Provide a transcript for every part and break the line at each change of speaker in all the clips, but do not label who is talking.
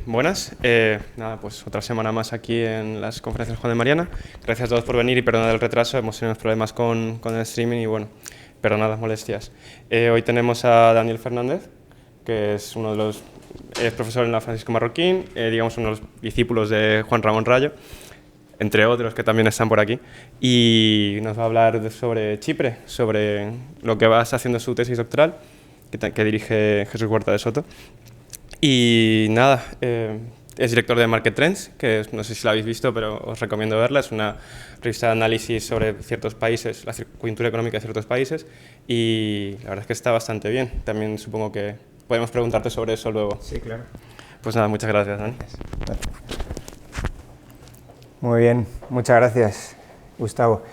Buenas. Nada, pues otra semana más aquí en las conferencias Juan de Mariana. Gracias a todos por venir y perdonad el retraso, hemos tenido unos problemas con el streaming y bueno, perdonad las molestias. Hoy tenemos a Daniel Fernández, que es uno de los profesor en la Francisco Marroquín, digamos uno de los discípulos de Juan Ramón Rayo, entre otros que también están por aquí, y nos va a hablar sobre Chipre, sobre lo que va haciendo su tesis doctoral, que dirige Jesús Huerta de Soto. Y nada, es director de Market Trends, que no sé si la habéis visto, pero os recomiendo verla. Es una revista de análisis sobre ciertos países, la coyuntura económica de ciertos países, y la verdad es que está bastante bien. También supongo que podemos preguntarte sobre eso luego.
Sí, claro.
Pues nada, muchas gracias, Dani.
Muy bien, muchas gracias, Gustavo.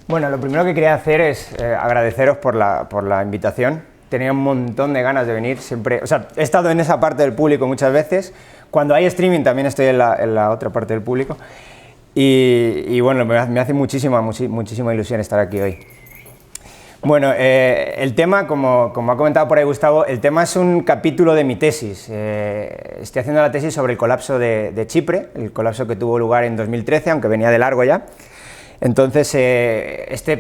Bueno, lo primero que quería hacer es agradeceros por la invitación. Tenía un montón de ganas de venir, siempre, o sea, he estado en esa parte del público muchas veces. Cuando hay streaming también estoy en la otra parte del público. Y bueno, me hace muchísima ilusión estar aquí hoy. Bueno, el tema, como ha comentado por ahí Gustavo, el tema es un capítulo de mi tesis. Estoy haciendo la tesis sobre el colapso de Chipre, el colapso que tuvo lugar en 2013, aunque venía de largo ya. Entonces, este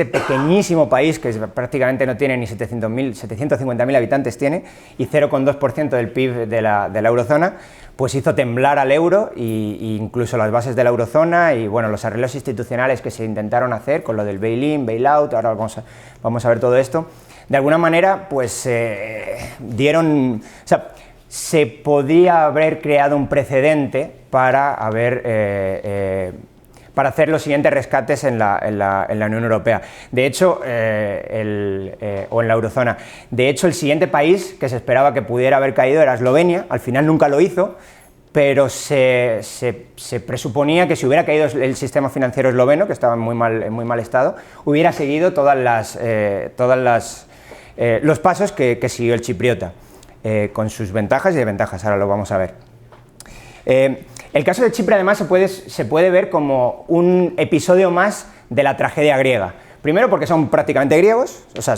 pequeñísimo país, que prácticamente no tiene ni 750.000 habitantes tiene, y 0,2% del PIB de la eurozona, pues hizo temblar al euro e incluso las bases de la eurozona y bueno, los arreglos institucionales que se intentaron hacer con lo del bail-in, bail-out, ahora vamos a ver todo esto. De alguna manera, pues dieron... O sea, se podía haber creado un precedente para hacer los siguientes rescates en la Unión Europea. De hecho, o en la eurozona. De hecho, el siguiente país que se esperaba que pudiera haber caído era Eslovenia. Al final nunca lo hizo, pero se presuponía que si hubiera caído el sistema financiero esloveno, que estaba en muy mal estado, hubiera seguido los pasos que siguió el chipriota, con sus ventajas y desventajas. Ahora lo vamos a ver. El caso de Chipre, además, se puede ver como un episodio más de la tragedia griega. Primero porque son prácticamente griegos, o sea,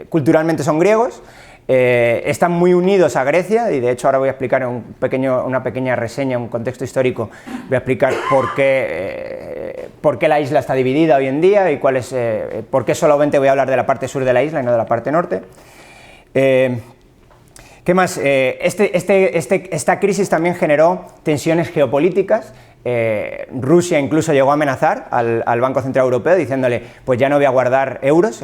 culturalmente son griegos, están muy unidos a Grecia, y de hecho ahora voy a explicar una pequeña reseña, un contexto histórico, voy a explicar por qué la isla está dividida hoy en día y por qué solamente voy a hablar de la parte sur de la isla y no de la parte norte. ¿Qué más? Esta crisis también generó tensiones geopolíticas. Rusia incluso llegó a amenazar al Banco Central Europeo diciéndole, pues ya no voy a guardar euros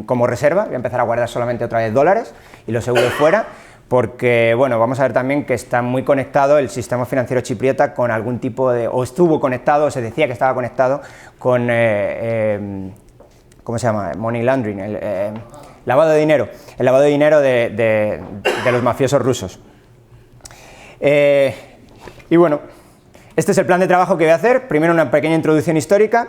como reserva, voy a empezar a guardar solamente otra vez dólares y los euros fuera, porque, bueno, vamos a ver también que está muy conectado el sistema financiero chipriota con algún tipo de, o estuvo conectado, o se decía que estaba conectado con, ¿cómo se llama? Money laundering, lavado de dinero, el lavado de dinero de los mafiosos rusos. Y bueno, este es el plan de trabajo que voy a hacer. Primero una pequeña introducción histórica,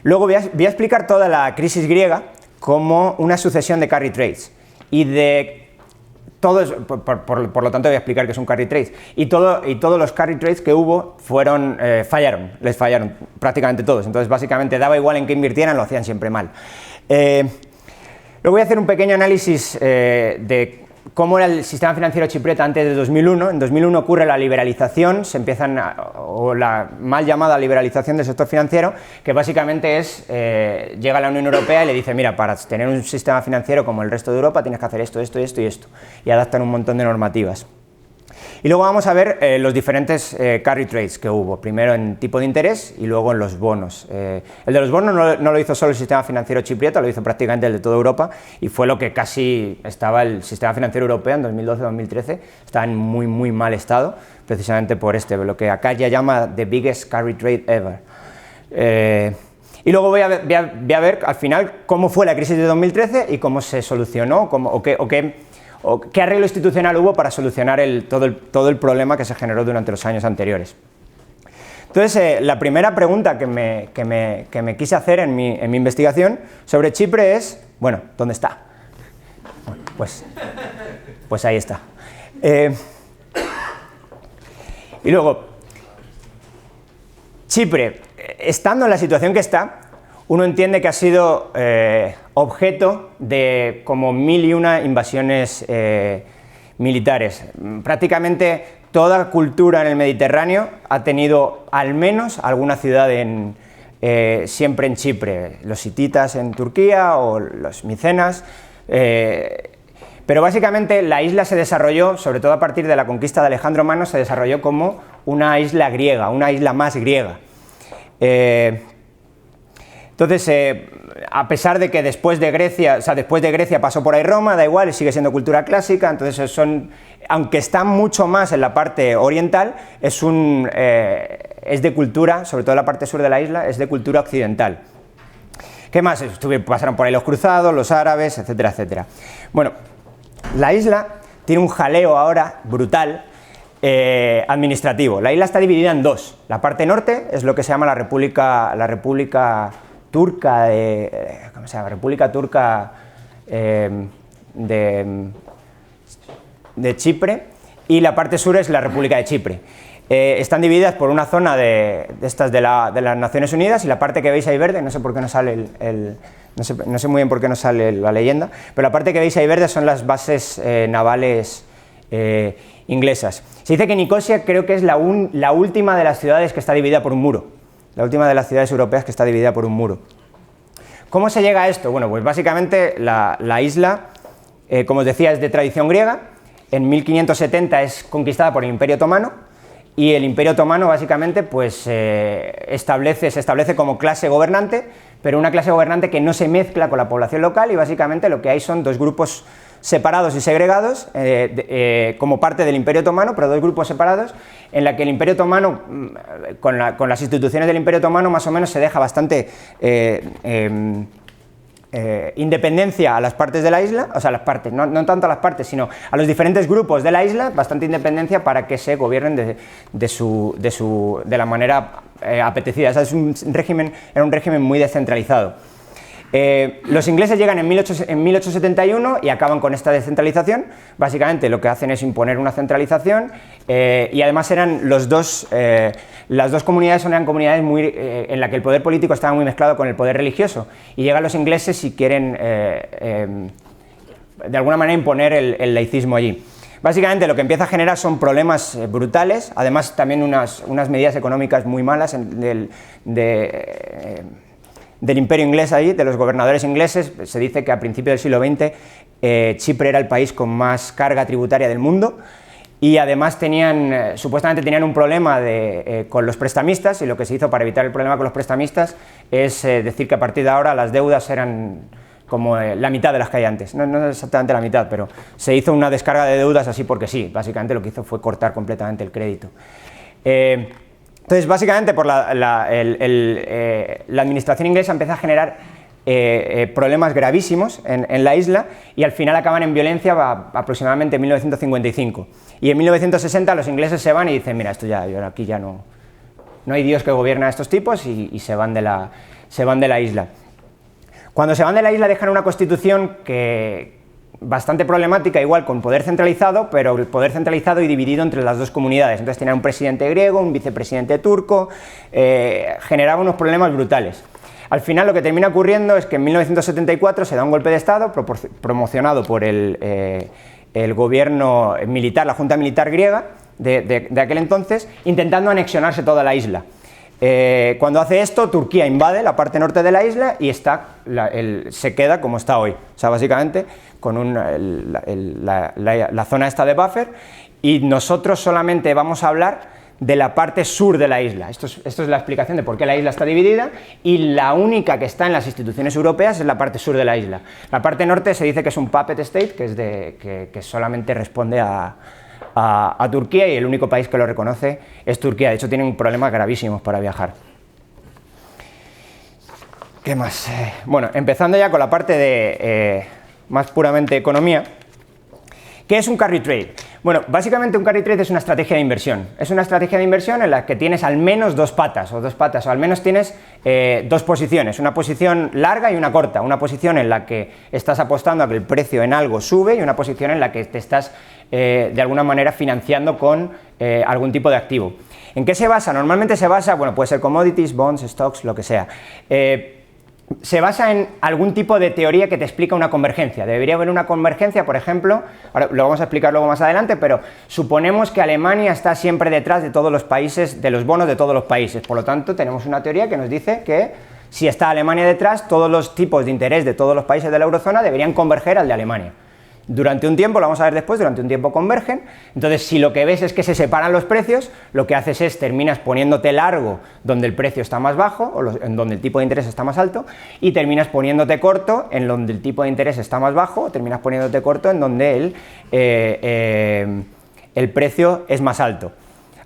luego voy a explicar toda la crisis griega como una sucesión de carry trades, y de todos, por lo tanto voy a explicar qué es un carry trade, y todos los carry trades que hubo les fallaron prácticamente todos. Entonces básicamente daba igual en qué invirtieran, lo hacían siempre mal. Luego voy a hacer un pequeño análisis de cómo era el sistema financiero chipriota antes de 2001. En 2001 ocurre la liberalización, o la mal llamada liberalización del sector financiero, que básicamente llega a la Unión Europea y le dice, mira, para tener un sistema financiero como el resto de Europa tienes que hacer esto, esto, esto y esto, y adaptan un montón de normativas. Y luego vamos a ver los diferentes carry trades que hubo, primero en tipo de interés y luego en los bonos. El de los bonos no lo hizo solo el sistema financiero chipriota, lo hizo prácticamente el de toda Europa, y fue lo que casi estaba el sistema financiero europeo en 2012-2013, estaba en muy mal estado, precisamente por lo que acá ya llama the biggest carry trade ever. Y luego voy a ver al final cómo fue la crisis de 2013 y cómo se solucionó, qué arreglo institucional hubo para solucionar todo el problema que se generó durante los años anteriores. Entonces, la primera pregunta que me quise hacer en mi investigación sobre Chipre es, bueno, ¿dónde está? Bueno, pues ahí está. Y luego, Chipre, estando en la situación que está, uno entiende que ha sido objeto de como 1001 invasiones militares. Prácticamente toda cultura en el Mediterráneo ha tenido al menos alguna ciudad siempre en Chipre, los hititas en Turquía o los micenas, pero básicamente la isla se desarrolló, sobre todo a partir de la conquista de Alejandro Magno, se desarrolló como una isla griega, una isla más griega. Entonces, a pesar de que después de Grecia pasó por ahí Roma, da igual, sigue siendo cultura clásica, entonces aunque está mucho más en la parte oriental, es de cultura, sobre todo en la parte sur de la isla, es de cultura occidental. ¿Qué más? Pasaron por ahí los cruzados, los árabes, etcétera, etcétera. Bueno, la isla tiene un jaleo ahora brutal administrativo. La isla está dividida en dos. La parte norte es lo que se llama la República Turca ¿cómo se llama? República Turca de Chipre, y la parte sur es la República de Chipre. Están divididas por una zona de las Naciones Unidas, y la parte que veis ahí verde, no sé por qué no sale no sé muy bien por qué no sale la leyenda, pero la parte que veis ahí verde son las bases navales inglesas. Se dice que Nicosia creo que es la última de las ciudades que está dividida por un muro. La última de las ciudades europeas que está dividida por un muro. ¿Cómo se llega a esto? Bueno, pues básicamente la isla, como os decía, es de tradición griega. En 1570 es conquistada por el Imperio Otomano, y el Imperio Otomano básicamente pues, se establece como clase gobernante, pero una clase gobernante que no se mezcla con la población local, y básicamente lo que hay son dos grupos separados y segregados como parte del Imperio Otomano, pero dos grupos separados, en la que el Imperio Otomano, con las instituciones del Imperio Otomano, más o menos se deja bastante independencia a las partes de la isla, o sea, las partes, no tanto a las partes, sino a los diferentes grupos de la isla, bastante independencia para que se gobiernen de la manera apetecida. O sea, era un régimen muy descentralizado. Los ingleses llegan en 1871 y acaban con esta descentralización. Básicamente lo que hacen es imponer una centralización, y además las dos comunidades eran comunidades en las que el poder político estaba muy mezclado con el poder religioso, y llegan los ingleses y quieren de alguna manera imponer el laicismo allí. Básicamente lo que empieza a generar son problemas brutales, además también unas medidas económicas muy malas del imperio inglés ahí, de los gobernadores ingleses. Se dice que a principios del siglo XX Chipre era el país con más carga tributaria del mundo, y además supuestamente tenían un problema con los prestamistas, y lo que se hizo para evitar el problema con los prestamistas es decir que a partir de ahora las deudas eran como la mitad de las que hay antes, no exactamente la mitad, pero se hizo una descarga de deudas así porque sí. Básicamente lo que hizo fue cortar completamente el crédito. Entonces, básicamente, por la administración inglesa empieza a generar problemas gravísimos en la isla, y al final acaban en violencia aproximadamente en 1955. Y en 1960 los ingleses se van y dicen, mira, aquí ya no hay Dios que gobierne a estos tipos, y se van de la isla. Cuando se van de la isla dejan una constitución bastante problemática, igual con poder centralizado, pero el poder centralizado y dividido entre las dos comunidades. Entonces tenían un presidente griego, un vicepresidente turco, generaba unos problemas brutales. Al final lo que termina ocurriendo es que en 1974 se da un golpe de Estado promocionado por el gobierno militar, la Junta Militar griega de aquel entonces, intentando anexionarse toda la isla. Cuando hace esto, Turquía invade la parte norte de la isla y se queda como está hoy, o sea, básicamente con la zona esta de buffer, y nosotros solamente vamos a hablar de la parte sur de la isla. Esto es la explicación de por qué la isla está dividida, y la única que está en las instituciones europeas es la parte sur de la isla. La parte norte se dice que es un puppet state, que solamente responde a Turquía, y el único país que lo reconoce es Turquía. De hecho, tienen problemas gravísimos para viajar. ¿Qué más? Bueno, empezando ya con la parte de más puramente economía. ¿Qué es un carry trade? Bueno, básicamente un carry trade es una estrategia de inversión. Es una estrategia de inversión en la que tienes al menos dos patas, o al menos tienes dos posiciones, una posición larga y una corta. Una posición en la que estás apostando a que el precio en algo sube, y una posición en la que te estás de alguna manera financiando con algún tipo de activo. ¿En qué se basa? Normalmente se basa, bueno, puede ser commodities, bonds, stocks, lo que sea. se basa en algún tipo de teoría que te explica una convergencia. Debería haber una convergencia, por ejemplo, ahora lo vamos a explicar luego más adelante, pero suponemos que Alemania está siempre detrás de todos los países, de los bonos de todos los países. Por lo tanto, tenemos una teoría que nos dice que si está Alemania detrás, todos los tipos de interés de todos los países de la eurozona deberían converger al de Alemania. Durante un tiempo, lo vamos a ver después, durante un tiempo convergen. Entonces, si lo que ves es que se separan los precios, lo que haces es terminas poniéndote largo donde el precio está más bajo o en donde el tipo de interés está más alto, y terminas poniéndote corto en donde el tipo de interés está más bajo, o terminas poniéndote corto en donde el precio es más alto.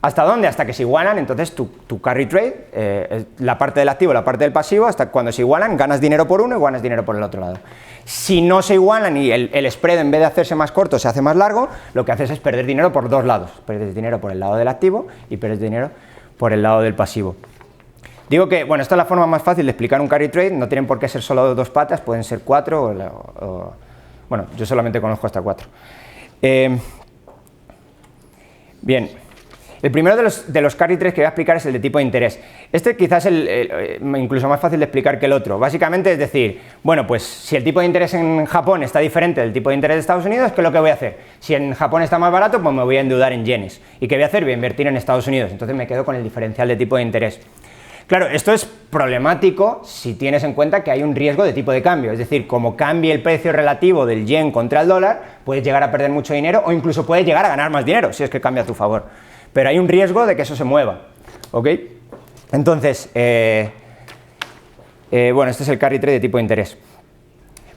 ¿Hasta dónde? Hasta que se igualan. Entonces tu carry trade, la parte del activo, la parte del pasivo, hasta cuando se igualan ganas dinero por uno y ganas dinero por el otro lado. Si no se igualan y el spread, en vez de hacerse más corto, se hace más largo, lo que haces es perder dinero por dos lados. Pierdes dinero por el lado del activo y pierdes dinero por el lado del pasivo. Digo que, bueno, esta es la forma más fácil de explicar un carry trade. No tienen por qué ser solo dos patas, pueden ser cuatro bueno, yo solamente conozco hasta cuatro. Bien. El primero de los carry trades que voy a explicar es el de tipo de interés. Este quizás es incluso más fácil de explicar que el otro. Básicamente es decir, bueno, pues si el tipo de interés en Japón está diferente del tipo de interés de Estados Unidos, ¿qué es lo que voy a hacer? Si en Japón está más barato, pues me voy a endeudar en yenes. ¿Y qué voy a hacer? Voy a invertir en Estados Unidos. Entonces me quedo con el diferencial de tipo de interés. Claro, esto es problemático si tienes en cuenta que hay un riesgo de tipo de cambio. Es decir, como cambie el precio relativo del yen contra el dólar, puedes llegar a perder mucho dinero o incluso puedes llegar a ganar más dinero si es que cambia a tu favor. Pero hay un riesgo de que eso se mueva, ¿ok? Entonces, bueno, este es el carry trade de tipo de interés.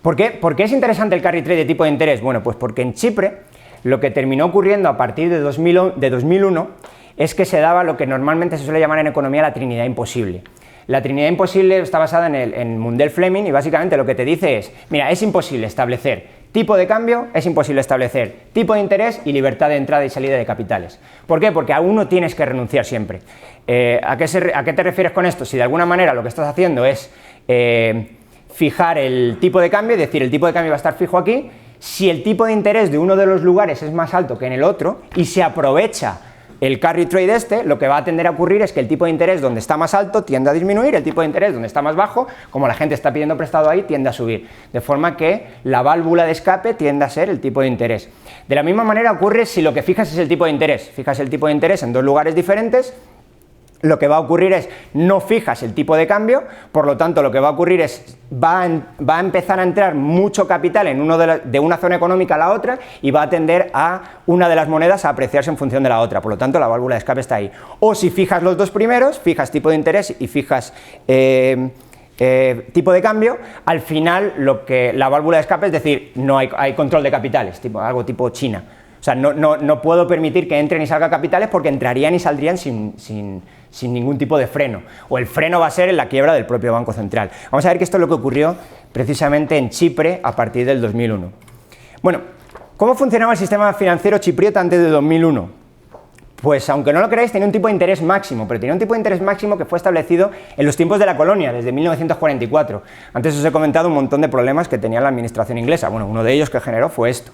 ¿Por qué es interesante el carry trade de tipo de interés? Bueno, pues porque en Chipre lo que terminó ocurriendo a partir de 2001 es que se daba lo que normalmente se suele llamar en economía la Trinidad imposible. La Trinidad imposible está basada en Mundell-Fleming y básicamente lo que te dice es, mira, es imposible establecer tipo de cambio, es imposible establecer tipo de interés y libertad de entrada y salida de capitales. ¿Por qué? Porque a uno tienes que renunciar siempre. ¿A qué te refieres con esto? Si de alguna manera lo que estás haciendo es fijar el tipo de cambio, es decir, el tipo de cambio va a estar fijo aquí, si el tipo de interés de uno de los lugares es más alto que en el otro y se aprovecha el carry trade lo que va a tender a ocurrir es que el tipo de interés donde está más alto tiende a disminuir, el tipo de interés donde está más bajo, como la gente está pidiendo prestado ahí, tiende a subir, de forma que la válvula de escape tiende a ser el tipo de interés. De la misma manera ocurre si lo que fijas es el tipo de interés, fijas el tipo de interés en dos lugares diferentes, lo que va a ocurrir es, no fijas el tipo de cambio, por lo tanto lo que va a ocurrir es, va a empezar a entrar mucho capital en de una zona económica a la otra y va a tender a una de las monedas a apreciarse en función de la otra, por lo tanto la válvula de escape está ahí. O si fijas los dos primeros, fijas tipo de interés y fijas tipo de cambio, al final la válvula de escape es decir, no hay control de capitales, algo tipo China. O sea, no puedo permitir que entren y salgan capitales porque entrarían y saldrían sin ningún tipo de freno. O el freno va a ser en la quiebra del propio Banco Central. Vamos a ver que esto es lo que ocurrió precisamente en Chipre a partir del 2001. Bueno, ¿cómo funcionaba el sistema financiero chipriota antes de 2001? Pues aunque no lo creáis, tenía un tipo de interés máximo, pero tenía un tipo de interés máximo que fue establecido en los tiempos de la colonia, desde 1944. Antes os he comentado un montón de problemas que tenía la administración inglesa. Bueno, uno de ellos que generó fue esto.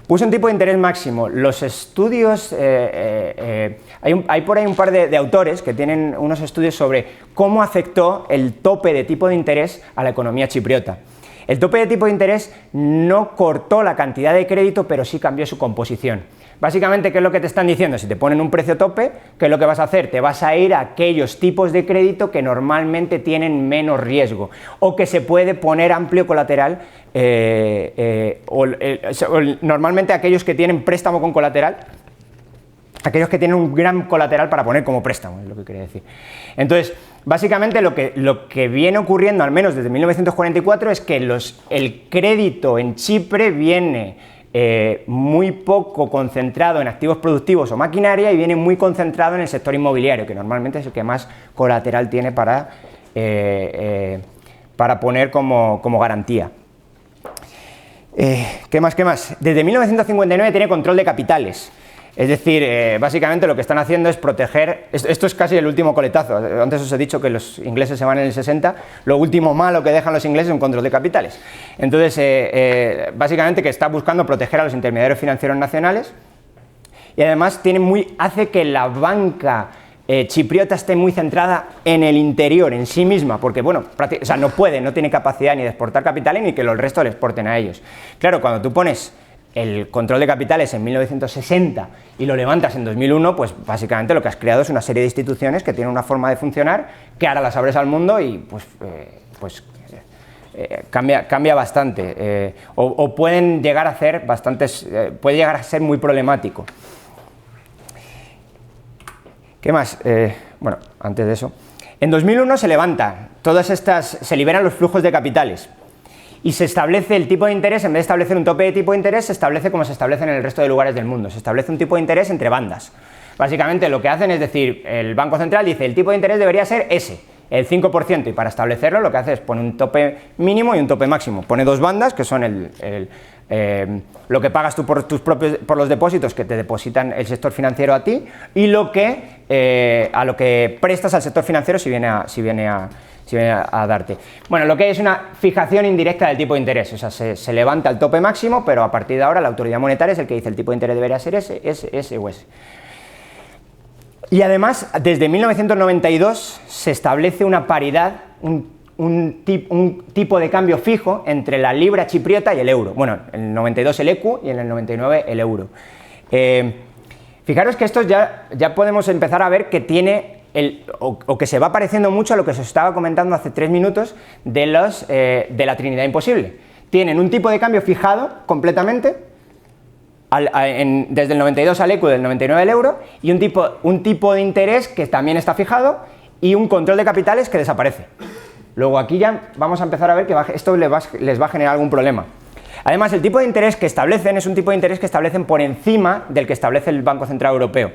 Puso un tipo de interés máximo. Los estudios, hay por ahí un par de autores que tienen unos estudios sobre cómo afectó el tope de tipo de interés a la economía chipriota. El tope de tipo de interés no cortó la cantidad de crédito, pero sí cambió su composición. Básicamente, ¿qué es lo que te están diciendo? Si te ponen un precio tope, ¿qué es lo que vas a hacer? Te vas a ir a aquellos tipos de crédito que normalmente tienen menos riesgo o que se puede poner amplio colateral, normalmente aquellos que tienen préstamo con colateral, aquellos que tienen un gran colateral para poner como préstamo, es lo que quería decir. Entonces, básicamente lo que viene ocurriendo, al menos desde 1944, es que el crédito en Chipre viene muy poco concentrado en activos productivos o maquinaria y viene muy concentrado en el sector inmobiliario, que normalmente es el que más colateral tiene para poner como garantía. ¿Qué más? Desde 1959 tiene control de capitales. Es decir, básicamente lo que están haciendo es proteger, esto es casi el último coletazo, antes os he dicho que los ingleses se van en el 60, lo último malo que dejan los ingleses es un control de capitales. Entonces, básicamente que está buscando proteger a los intermediarios financieros nacionales y además hace que la banca chipriota esté muy centrada en el interior, en sí misma, porque bueno, o sea, no tiene capacidad ni de exportar capitales ni que el resto le exporten a ellos. Claro, cuando tú pones el control de capitales en 1960 y lo levantas en 2001, pues básicamente lo que has creado es una serie de instituciones que tienen una forma de funcionar que ahora las abres al mundo y cambia bastante, o pueden llegar a hacer puede llegar a ser muy problemático. ¿Qué más? Bueno, antes de eso, en 2001 se liberan los flujos de capitales y se establece el tipo de interés. En vez de establecer un tope de tipo de interés, se establece como se establece en el resto de lugares del mundo, se establece un tipo de interés entre bandas. Básicamente lo que hacen es decir, el Banco Central dice el tipo de interés debería ser ese, el 5%, y para establecerlo lo que hace es poner un tope mínimo y un tope máximo. Pone dos bandas que son lo que pagas tú por los depósitos que te depositan el sector financiero a ti y a lo que prestas al sector financiero si viene a darte. Bueno, lo que es una fijación indirecta del tipo de interés, o sea, se levanta el tope máximo, pero a partir de ahora la autoridad monetaria es el que dice el tipo de interés debería ser ese o ese. Y además, desde 1992 se establece una paridad, un tipo de cambio fijo entre la libra chipriota y el euro. Bueno, en el 92 el ECU y en el 99 el euro. Fijaros que esto ya podemos empezar a ver que tiene o que se va pareciendo mucho a lo que os estaba comentando hace 3 minutos de la Trinidad Imposible. Tienen un tipo de cambio fijado completamente, desde el 92 al ECU, del 99 al euro, y un tipo de interés que también está fijado y un control de capitales que desaparece. Luego aquí ya vamos a empezar a ver que esto les va a generar algún problema. Además, el tipo de interés que establecen es un tipo de interés que establecen por encima del que establece el Banco Central Europeo.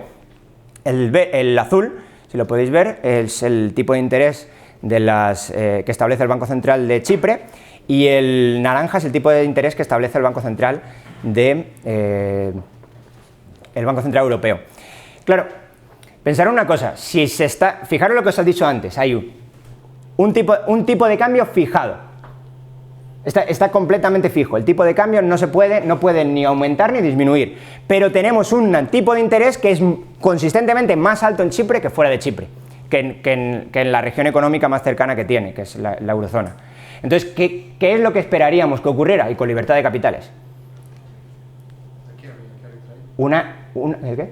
El azul, si lo podéis ver, es el tipo de interés que establece el Banco Central de Chipre, y el naranja es el tipo de interés que establece el Banco Central el Banco Central Europeo. Claro, pensar una cosa, fijaros lo que os he dicho antes, hay un tipo de cambio fijado, está completamente fijo, el tipo de cambio no puede ni aumentar ni disminuir, pero tenemos un tipo de interés que es consistentemente más alto en Chipre que fuera de Chipre, que en la región económica más cercana que tiene, que es la eurozona. Entonces, ¿qué es lo que esperaríamos que ocurriera? Y con libertad de capitales. ¿El qué?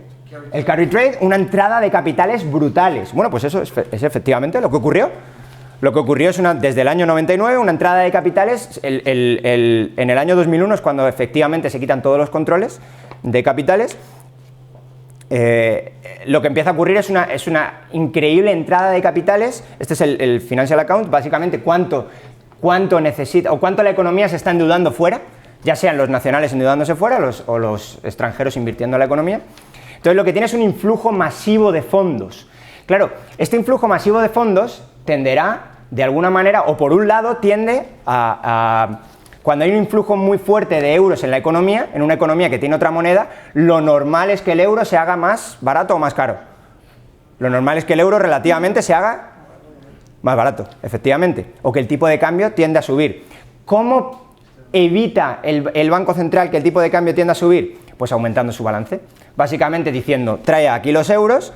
El carry trade, una entrada de capitales brutales. Bueno, pues eso es efectivamente lo que ocurrió. Lo que ocurrió es desde el año 99, una entrada de capitales. En el año 2001 es cuando efectivamente se quitan todos los controles de capitales. Lo que empieza a ocurrir es una increíble entrada de capitales. Este es el financial account, básicamente cuánto necesita o cuánto la economía se está endeudando fuera, ya sean los nacionales endeudándose fuera o los extranjeros invirtiendo en la economía. Entonces lo que tiene es un influjo masivo de fondos. Claro, este influjo masivo de fondos tenderá, de alguna manera, o por un lado tiende cuando hay un influjo muy fuerte de euros en la economía, en una economía que tiene otra moneda, lo normal es que el euro se haga más barato o más caro. Lo normal es que el euro relativamente se haga más barato, efectivamente, o que el tipo de cambio tiende a subir. ¿Cómo evita el Banco Central que el tipo de cambio tienda a subir? Pues aumentando su balance. Básicamente diciendo, trae aquí los euros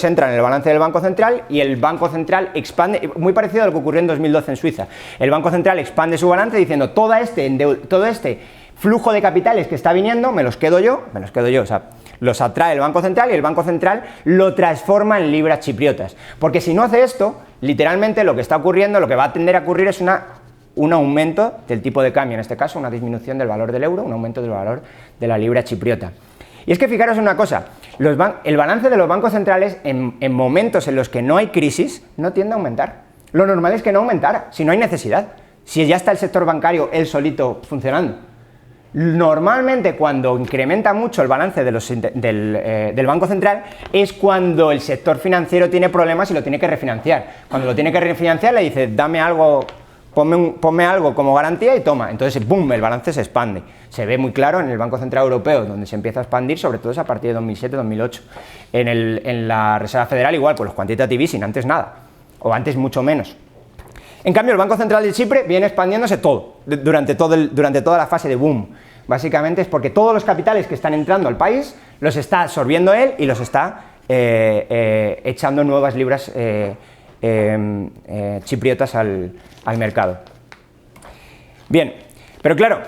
entran en el balance del Banco Central y el Banco Central expande, muy parecido a lo que ocurrió en 2012 en Suiza. El Banco Central expande su balance diciendo, todo este flujo de capitales que está viniendo, me los quedo yo, o sea, los atrae el Banco Central y el Banco Central lo transforma en libras chipriotas. Porque si no hace esto, literalmente lo que está ocurriendo, lo que va a tender a ocurrir es un aumento del tipo de cambio, en este caso una disminución del valor del euro, un aumento del valor de la libra chipriota. Y es que fijaros una cosa, el balance de los bancos centrales en momentos en los que no hay crisis no tiende a aumentar. Lo normal es que no aumentara, si no hay necesidad, si ya está el sector bancario él solito funcionando. Normalmente cuando incrementa mucho el balance del Banco Central es cuando el sector financiero tiene problemas y lo tiene que refinanciar. Cuando lo tiene que refinanciar le dice, dame algo, ponme algo como garantía y toma. Entonces, ¡boom!, el balance se expande. Se ve muy claro en el Banco Central Europeo, donde se empieza a expandir, sobre todo es a partir de 2007-2008. En la Reserva Federal igual, con los quantitative easing, antes nada, o antes mucho menos. En cambio, el Banco Central de Chipre viene expandiéndose todo, durante toda la fase de boom. Básicamente es porque todos los capitales que están entrando al país los está absorbiendo él y los está echando nuevas libras chipriotas al mercado. Bien, pero claro,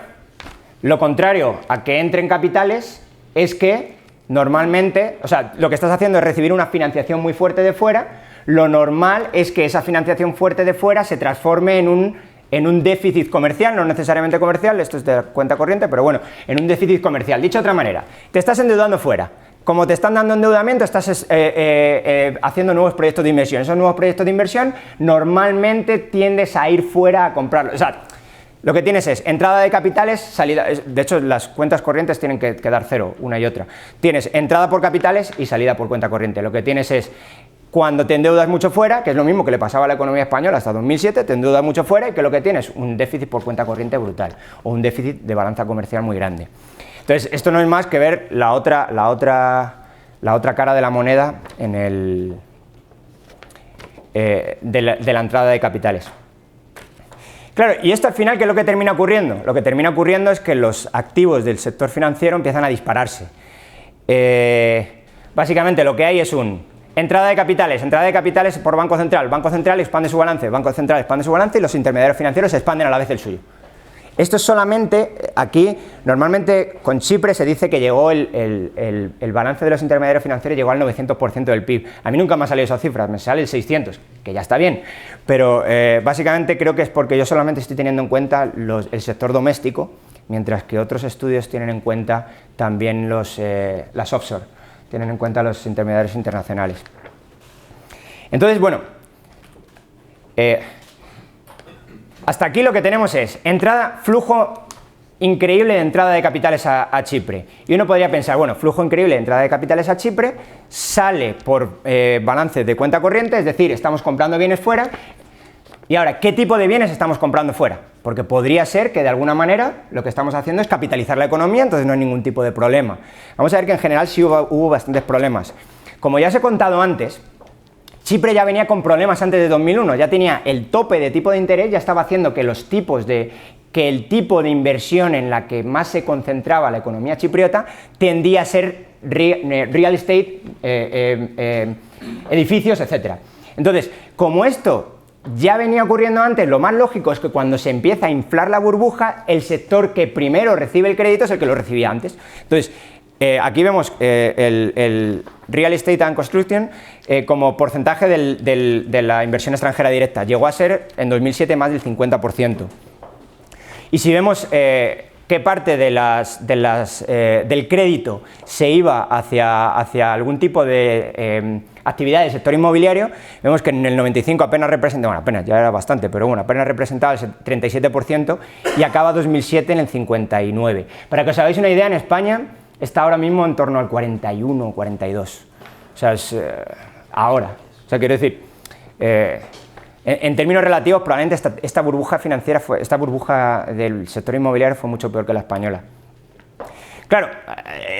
lo contrario a que entren capitales es que normalmente, o sea, lo que estás haciendo es recibir una financiación muy fuerte de fuera. Lo normal es que esa financiación fuerte de fuera se transforme en un déficit comercial, no necesariamente comercial, esto es de cuenta corriente, pero bueno, en un déficit comercial. Dicho de otra manera, te estás endeudando fuera. Como te están dando endeudamiento, estás haciendo nuevos proyectos de inversión. Esos nuevos proyectos de inversión normalmente tiendes a ir fuera a comprarlos. O sea, lo que tienes es entrada de capitales, salida. De hecho, las cuentas corrientes tienen que dar cero, una y otra. Tienes entrada por capitales y salida por cuenta corriente. Lo que tienes es, cuando te endeudas mucho fuera, que es lo mismo que le pasaba a la economía española hasta 2007, te endeudas mucho fuera y que lo que tienes es un déficit por cuenta corriente brutal o un déficit de balanza comercial muy grande. Entonces, esto no es más que ver la otra cara de la moneda en de la entrada de capitales. Claro, y esto al final, ¿qué es lo que termina ocurriendo? Lo que termina ocurriendo es que los activos del sector financiero empiezan a dispararse. Básicamente lo que hay es entrada de capitales por Banco Central expande su balance, Banco Central expande su balance y los intermediarios financieros expanden a la vez el suyo. Esto es solamente, aquí, normalmente con Chipre se dice que llegó el balance de los intermediarios financieros llegó al 900% del PIB. A mí nunca me ha salido esa cifra, me sale el 600, que ya está bien, pero básicamente creo que es porque yo solamente estoy teniendo en cuenta el sector doméstico, mientras que otros estudios tienen en cuenta también las offshore, tienen en cuenta los intermediarios internacionales. Entonces, bueno, hasta aquí lo que tenemos es flujo increíble de entrada de capitales a Chipre. Y uno podría pensar, bueno, flujo increíble de entrada de capitales a Chipre, sale por balance de cuenta corriente, es decir, estamos comprando bienes fuera. Y ahora, ¿qué tipo de bienes estamos comprando fuera? Porque podría ser que de alguna manera lo que estamos haciendo es capitalizar la economía, entonces no hay ningún tipo de problema. Vamos a ver que en general sí hubo bastantes problemas. Como ya os he contado antes, Chipre ya venía con problemas antes de 2001, ya tenía el tope de tipo de interés, ya estaba haciendo que el tipo de inversión en la que más se concentraba la economía chipriota tendía a ser real estate, edificios, etc. Entonces, como esto ya venía ocurriendo antes, lo más lógico es que cuando se empieza a inflar la burbuja, el sector que primero recibe el crédito es el que lo recibía antes. Entonces, aquí vemos el Real Estate and Construction como porcentaje de la inversión extranjera directa. Llegó a ser en 2007 más del 50%. Y si vemos qué parte del crédito se iba hacia algún tipo de actividad del sector inmobiliario, vemos que en el 95 apenas representaba, bueno, apenas, ya era bastante, pero bueno, apenas representaba el 37% y acaba 2007 en el 59%. Para que os hagáis una idea, en España está ahora mismo en torno al 41 o 42. O sea, es ahora. O sea, quiero decir, en términos relativos, probablemente esta burbuja financiera, esta burbuja del sector inmobiliario fue mucho peor que la española. Claro,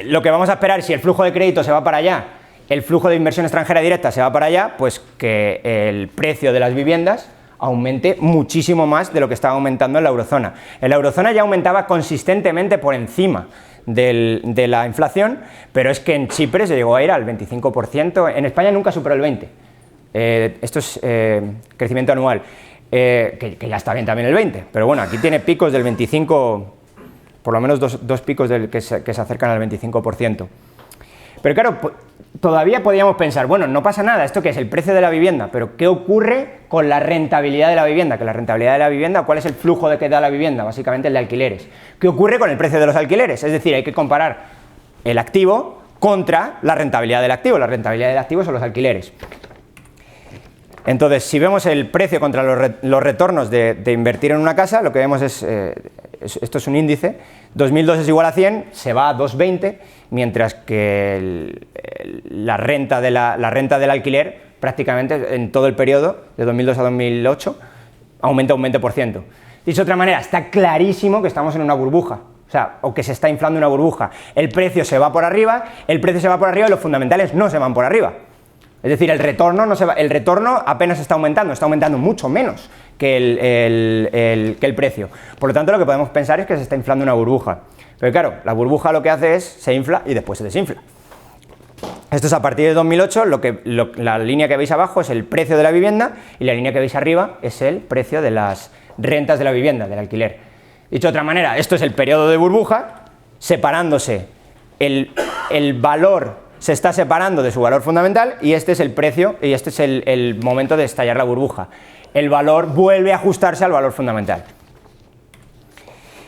lo que vamos a esperar, si el flujo de crédito se va para allá, el flujo de inversión extranjera directa se va para allá, pues que el precio de las viviendas aumente muchísimo más de lo que estaba aumentando en la eurozona. En la eurozona ya aumentaba consistentemente por encima de la inflación, pero es que en Chipre se llegó a ir al 25%, en España nunca superó el 20%. Esto es crecimiento anual, que ya está bien también el 20%, pero bueno, aquí tiene picos del 25%, por lo menos dos picos que se acercan al 25%. Pero claro, todavía podríamos pensar, bueno, no pasa nada, esto que es el precio de la vivienda, pero ¿qué ocurre con la rentabilidad de la vivienda? Que la rentabilidad de la vivienda, ¿cuál es el flujo de que da la vivienda? Básicamente el de alquileres. ¿Qué ocurre con el precio de los alquileres? Es decir, hay que comparar el activo contra la rentabilidad del activo. La rentabilidad del activo son los alquileres. Entonces, si vemos el precio contra los retornos de invertir en una casa, lo que vemos es, esto es un índice, 2002 es igual a 100, se va a 220, mientras que la renta del alquiler, prácticamente en todo el periodo, de 2002 a 2008, aumenta un 20%. Dicho de otra manera, está clarísimo que estamos en una burbuja, o que se está inflando una burbuja. El precio se va por arriba y los fundamentales no se van por arriba. Es decir, el retorno apenas está aumentando mucho menos que el precio. Por lo tanto, lo que podemos pensar es que se está inflando una burbuja. Pero claro, la burbuja lo que hace es se infla y después se desinfla. Esto es a partir de 2008, la línea que veis abajo es el precio de la vivienda y la línea que veis arriba es el precio de las rentas de la vivienda, del alquiler. Dicho de otra manera, esto es el periodo de burbuja, separándose, el valor se está separando de su valor fundamental y este es el precio y este es el momento de estallar la burbuja. El valor vuelve a ajustarse al valor fundamental.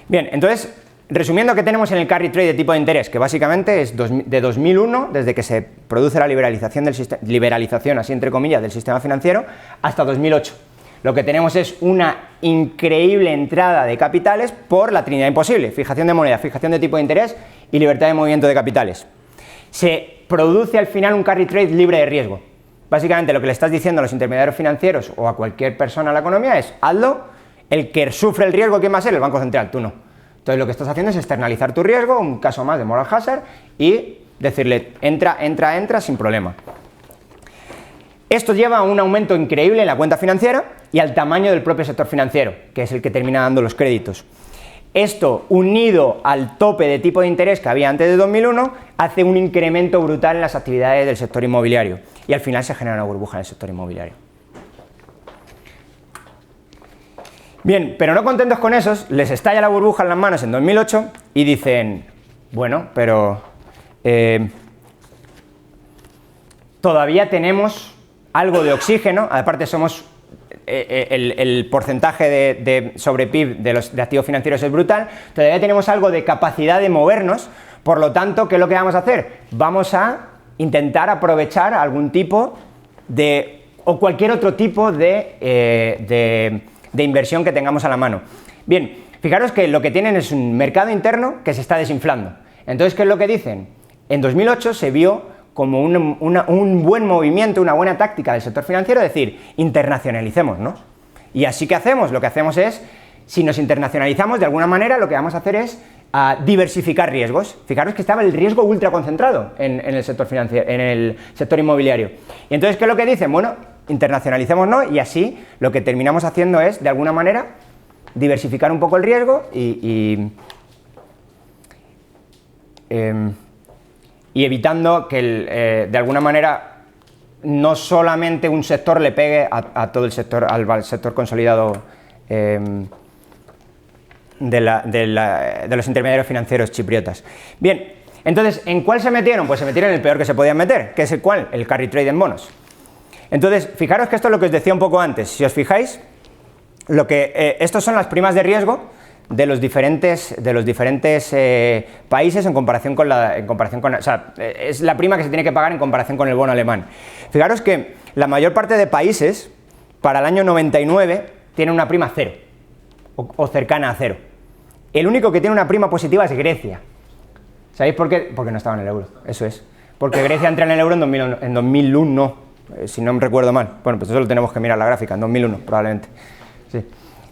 Bien, entonces, resumiendo, ¿qué tenemos en el carry trade de tipo de interés? Que básicamente es de 2001, desde que se produce la liberalización, así entre comillas, del sistema financiero, hasta 2008. Lo que tenemos es una increíble entrada de capitales por la trinidad imposible: fijación de moneda, fijación de tipo de interés y libertad de movimiento de capitales. Se produce al final un carry trade libre de riesgo. Básicamente lo que le estás diciendo a los intermediarios financieros o a cualquier persona en la economía es: hazlo, el que sufre el riesgo, ¿quién va a ser? El Banco Central, tú no. Entonces lo que estás haciendo es externalizar tu riesgo, un caso más de moral hazard, y decirle entra sin problema. Esto lleva a un aumento increíble en la cuenta financiera y al tamaño del propio sector financiero, que es el que termina dando los créditos. Esto, unido al tope de tipo de interés que había antes de 2001, hace un incremento brutal en las actividades del sector inmobiliario y al final se genera una burbuja en el sector inmobiliario. Bien, pero no contentos con esos, les estalla la burbuja en las manos en 2008 y dicen, bueno, pero todavía tenemos algo de oxígeno, aparte somos el porcentaje sobre PIB de activos financieros es brutal, todavía tenemos algo de capacidad de movernos, por lo tanto, ¿qué es lo que vamos a hacer? Vamos a intentar aprovechar algún tipo o cualquier otro tipo de inversión que tengamos a la mano. Bien, fijaros que lo que tienen es un mercado interno que se está desinflando. Entonces, ¿qué es lo que dicen? En 2008 se vio como un buen movimiento, una buena táctica del sector financiero, decir, internacionalicemos, ¿no? Y así que hacemos, lo que hacemos es, si nos internacionalizamos, de alguna manera lo que vamos a hacer es diversificar riesgos. Fijaros que estaba el riesgo ultra concentrado en el sector financiero, en el sector inmobiliario. Y entonces, ¿qué es lo que dicen? Bueno, internacionalicemos, ¿no? Y así lo que terminamos haciendo es, de alguna manera, diversificar un poco el riesgo y evitando que de alguna manera no solamente un sector le pegue a todo el sector, al sector consolidado de los intermediarios financieros chipriotas. Bien, entonces, ¿en cuál se metieron? Pues se metieron en el peor que se podían meter, que es el cual, el carry trade en bonos. Entonces, fijaros que esto es lo que os decía un poco antes. Si os fijáis, estos son las primas de riesgo de los diferentes países en comparación con o sea, es la prima que se tiene que pagar en comparación con el bono alemán. Fijaros que la mayor parte de países para el año 99 tienen una prima cero o cercana a cero. El único que tiene una prima positiva es Grecia. ¿Sabéis por qué? Porque no estaba en el euro, eso es. Porque Grecia entra en el euro en 2001, si no me recuerdo mal. Bueno, pues eso lo tenemos que mirar la gráfica, en 2001 probablemente. Sí.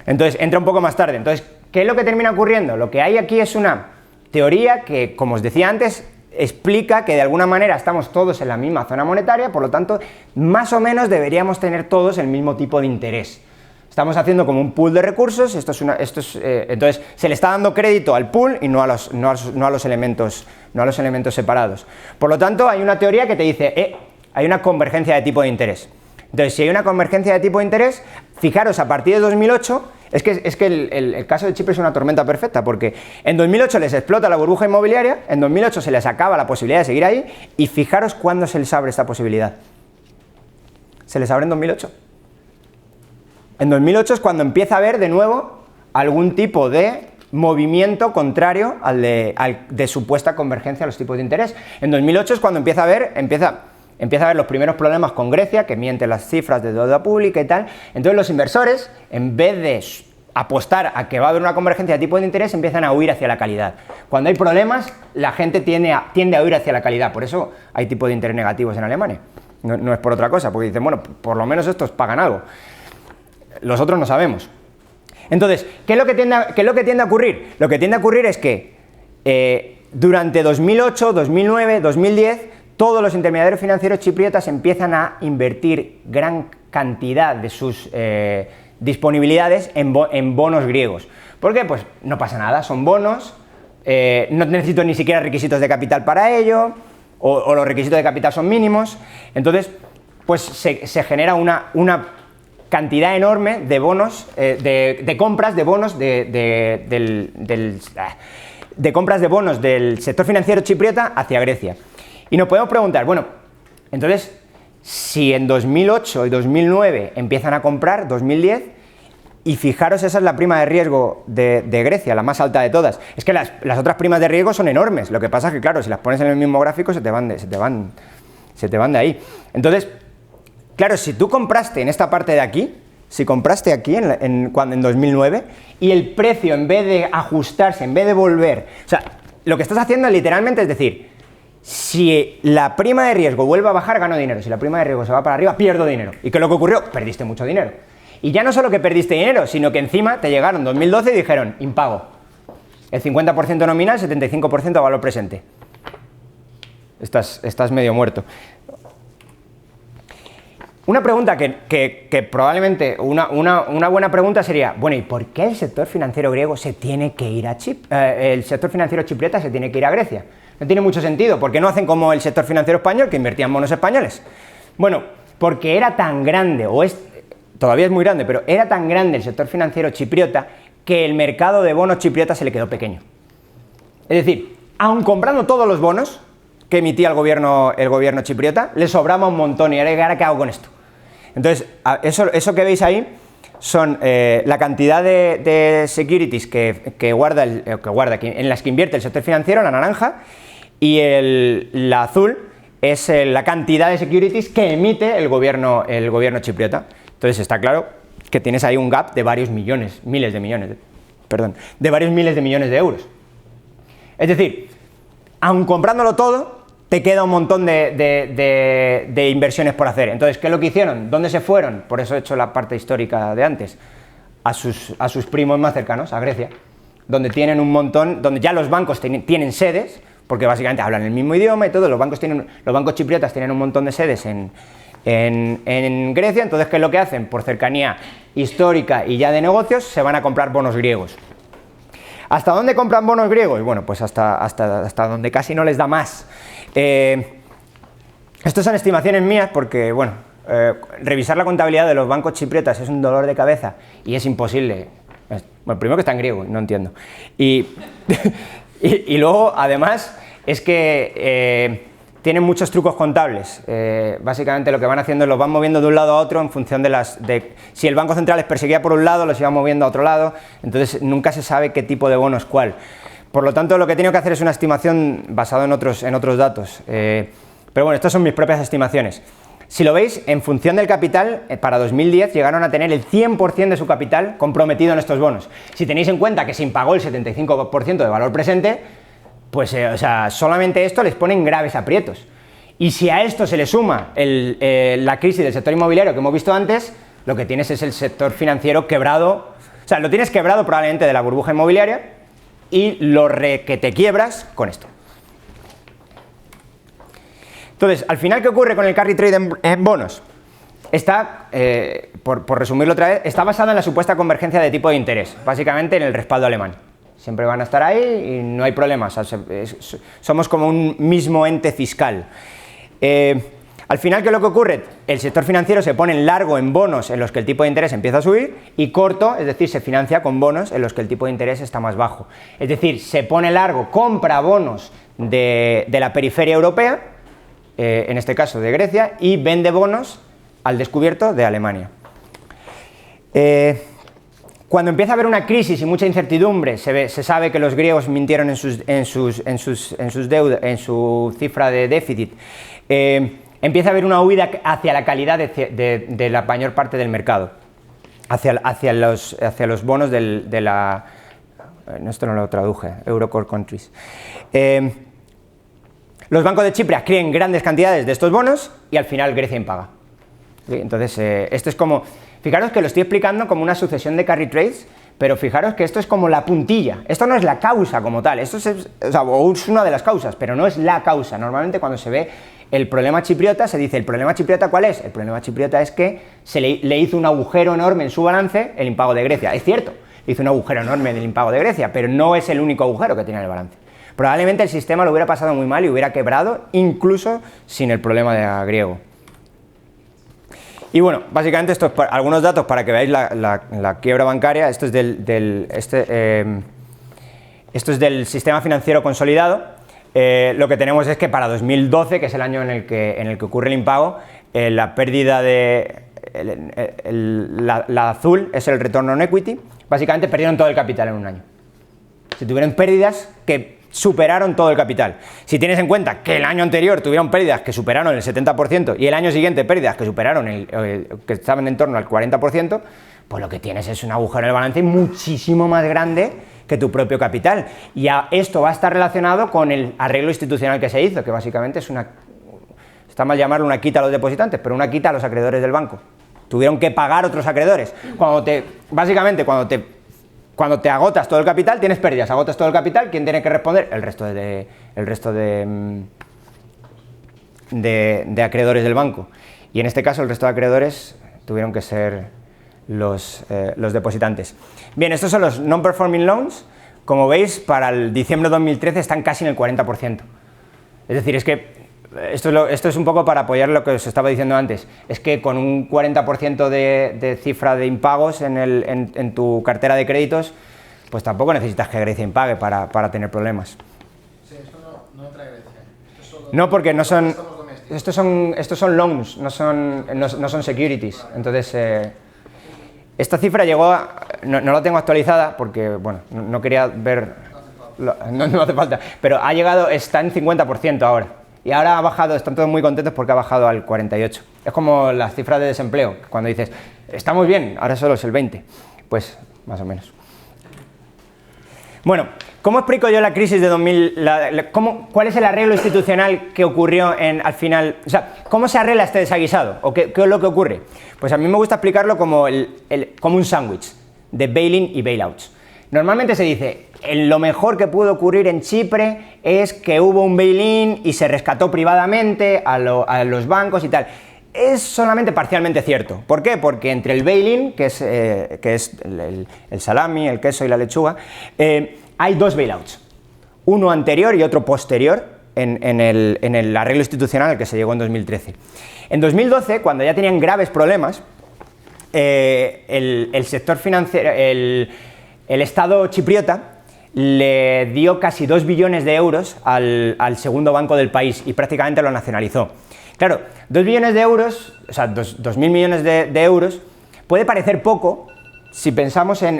Entonces entra un poco más tarde. Entonces, ¿qué es lo que termina ocurriendo? Lo que hay aquí es una teoría que, como os decía antes, explica que de alguna manera estamos todos en la misma zona monetaria, por lo tanto, más o menos deberíamos tener todos el mismo tipo de interés. Estamos haciendo como un pool de recursos, entonces se le está dando crédito al pool y no a los elementos separados. Por lo tanto, hay una teoría que te dice, hay una convergencia de tipo de interés. Entonces, si hay una convergencia de tipo de interés, fijaros, a partir de 2008, es que el caso de Chipre es una tormenta perfecta, porque en 2008 les explota la burbuja inmobiliaria, en 2008 se les acaba la posibilidad de seguir ahí, y fijaros cuándo se les abre esta posibilidad. Se les abre en 2008. En 2008 es cuando empieza a haber de nuevo algún tipo de movimiento contrario al de supuesta convergencia a los tipos de interés. En 2008 es cuando empieza a haber los primeros problemas con Grecia, que miente las cifras de deuda pública y tal. Entonces los inversores, en vez de apostar a que va a haber una convergencia de tipo de interés, empiezan a huir hacia la calidad. Cuando hay problemas, la gente tiende a huir hacia la calidad. Por eso hay tipos de interés negativos en Alemania. No es por otra cosa, porque dicen, bueno, por lo menos estos pagan algo. Los otros no sabemos. Entonces, ¿qué es lo que tiende a ocurrir? Lo que tiende a ocurrir es que durante 2008, 2009, 2010, todos los intermediarios financieros chipriotas empiezan a invertir gran cantidad de sus disponibilidades en bonos griegos. ¿Por qué? Pues no pasa nada, son bonos, no necesito ni siquiera requisitos de capital para ello, o los requisitos de capital son mínimos. Entonces, pues se genera una cantidad enorme de bonos, de compras de bonos de compras de bonos del sector financiero chipriota hacia Grecia. Y nos podemos preguntar, bueno, entonces, si en 2008 y 2009 empiezan a comprar, 2010, y fijaros, esa es la prima de riesgo de Grecia, la más alta de todas. Es que las otras primas de riesgo son enormes, lo que pasa es que, claro, si las pones en el mismo gráfico se te van de ahí. Entonces, claro, si tú compraste en esta parte de aquí, si compraste aquí en 2009, y el precio, en vez de ajustarse, en vez de volver, o sea, lo que estás haciendo literalmente es decir, si la prima de riesgo vuelve a bajar, gano dinero, si la prima de riesgo se va para arriba, pierdo dinero. ¿Y qué es lo que ocurrió? Perdiste mucho dinero. Y ya no solo que perdiste dinero, sino que encima te llegaron en 2012 y dijeron, impago. El 50% nominal, 75% valor presente. Estás medio muerto. Una pregunta que probablemente, una buena pregunta sería, bueno, ¿y por qué el sector financiero griego se tiene que ir a el sector financiero chipriota se tiene que ir a Grecia? No tiene mucho sentido, ¿por qué no hacen como el sector financiero español, que invertía en bonos españoles? Bueno, porque era tan grande, todavía es muy grande, pero era tan grande el sector financiero chipriota que el mercado de bonos chipriota se le quedó pequeño. Es decir, aun comprando todos los bonos que emitía el gobierno chipriota, le sobraba un montón y ahora ¿qué hago con esto? Entonces, eso que veis ahí son la cantidad de securities que guarda en las que invierte el sector financiero, la naranja, y la azul es la cantidad de securities que emite el gobierno chipriota. Entonces está claro que tienes ahí un gap de varios miles de millones de euros. Es decir, aun comprándolo todo, te queda un montón de inversiones por hacer. Entonces, ¿qué es lo que hicieron? ¿Dónde se fueron? Por eso he hecho la parte histórica de antes. A sus primos más cercanos, a Grecia, donde tienen un montón, donde ya los bancos tienen sedes, porque básicamente hablan el mismo idioma y todo, los bancos chipriotas tienen un montón de sedes en Grecia. Entonces, ¿qué es lo que hacen? Por cercanía histórica y ya de negocios, se van a comprar bonos griegos. ¿Hasta dónde compran bonos griegos? Bueno, pues hasta donde casi no les da más. Estas son estimaciones mías porque, bueno, revisar la contabilidad de los bancos chipriotas es un dolor de cabeza y es imposible. Bueno, primero que está en griego, no entiendo. Y luego, además, es que tienen muchos trucos contables. Básicamente lo que van haciendo es los van moviendo de un lado a otro en función si el Banco Central les perseguía por un lado, los iba moviendo a otro lado, entonces nunca se sabe qué tipo de bono es cuál. Por lo tanto, lo que he tenido que hacer es una estimación basada en otros datos. Pero bueno, estas son mis propias estimaciones. Si lo veis, en función del capital, para 2010 llegaron a tener el 100% de su capital comprometido en estos bonos. Si tenéis en cuenta que se impagó el 75% de valor presente, pues solamente esto les pone en graves aprietos. Y si a esto se le suma la crisis del sector inmobiliario que hemos visto antes, lo que tienes es el sector financiero quebrado, lo tienes quebrado probablemente de la burbuja inmobiliaria y que te quiebras con esto. Entonces, al final, ¿qué ocurre con el carry trade en bonos? Está, por resumirlo otra vez, está basada en la supuesta convergencia de tipo de interés, básicamente en el respaldo alemán. Siempre van a estar ahí y no hay problemas, somos como un mismo ente fiscal. Al final, ¿qué es lo que ocurre? El sector financiero se pone en largo en bonos en los que el tipo de interés empieza a subir y corto, es decir, se financia con bonos en los que el tipo de interés está más bajo. Es decir, se pone largo, compra bonos de la periferia europea, en este caso de Grecia, y vende bonos al descubierto de Alemania. Cuando empieza a haber una crisis y mucha incertidumbre, se sabe que los griegos mintieron en su cifra de déficit, empieza a haber una huida hacia la calidad de la mayor parte del mercado, hacia los bonos de la... Esto no lo traduje, Eurocore Countries. Los bancos de Chipre adquieren grandes cantidades de estos bonos y al final Grecia impaga. ¿Sí? Entonces, esto es como... Fijaros que lo estoy explicando como una sucesión de carry trades, pero fijaros que esto es como la puntilla. Esto no es la causa como tal, esto es una de las causas, pero no es la causa. Normalmente cuando se ve el problema chipriota se dice, ¿el problema chipriota cuál es? El problema chipriota es que le hizo un agujero enorme en su balance el impago de Grecia. Es cierto, le hizo un agujero enorme en el impago de Grecia, pero no es el único agujero que tiene en el balance. Probablemente el sistema lo hubiera pasado muy mal y hubiera quebrado, incluso sin el problema griego. Y bueno, básicamente esto es algunos datos para que veáis la quiebra bancaria. Esto es esto es del sistema financiero consolidado. Lo que tenemos es que para 2012, que es el año en el que ocurre el impago, la pérdida la azul es el return on equity. Básicamente perdieron todo el capital en un año. Si tuvieron pérdidas que superaron todo el capital. Si tienes en cuenta que el año anterior tuvieron pérdidas que superaron el 70% y el año siguiente pérdidas que superaron que estaban en torno al 40%, pues lo que tienes es un agujero en el balance muchísimo más grande que tu propio capital. Y esto va a estar relacionado con el arreglo institucional que se hizo, que básicamente es está mal llamarlo una quita a los depositantes, pero una quita a los acreedores del banco. Tuvieron que pagar otros acreedores. Básicamente, cuando te agotas todo el capital, tienes pérdidas, agotas todo el capital, ¿quién tiene que responder? El resto de acreedores del banco. Y en este caso, el resto de acreedores tuvieron que ser los depositantes. Bien, estos son los non-performing loans. Como veis, para el diciembre de 2013 están casi en el 40%. Es decir, es que esto es un poco para apoyar lo que os estaba diciendo antes. Es que con un 40% de cifra de impagos en tu cartera de créditos, pues tampoco necesitas que Grecia impague para tener problemas.
Sí, esto no trae Grecia.
No, porque no son... Estos son loans, no son securities. Entonces, esta cifra llegó a... No la tengo actualizada porque, bueno, no quería ver... No hace falta. Pero ha llegado, está en 50% ahora. Y ahora ha bajado, están todos muy contentos porque ha bajado al 48%. Es como las cifras de desempleo, cuando dices, estamos bien, ahora solo es el 20%. Pues, más o menos. Bueno, ¿cómo explico yo la crisis de 2000? ¿Cuál es el arreglo institucional que ocurrió al final? O sea, ¿cómo se arregla este desaguisado? ¿O qué es lo que ocurre? Pues a mí me gusta explicarlo como un sándwich de bail-in y bail-outs. Normalmente se dice, lo mejor que pudo ocurrir en Chipre es que hubo un bail-in y se rescató privadamente a los bancos y tal. Es solamente parcialmente cierto. ¿Por qué? Porque entre el bail-in, que es el salami, el queso y la lechuga, hay dos bailouts. Uno anterior y otro posterior en el arreglo institucional al que se llegó en 2013. En 2012, cuando ya tenían graves problemas, el sector financiero, el Estado chipriota le dio casi 2 billones de euros al segundo banco del país y prácticamente lo nacionalizó. Claro, 2 billones de euros, o sea, 2.000 millones de euros, puede parecer poco si pensamos en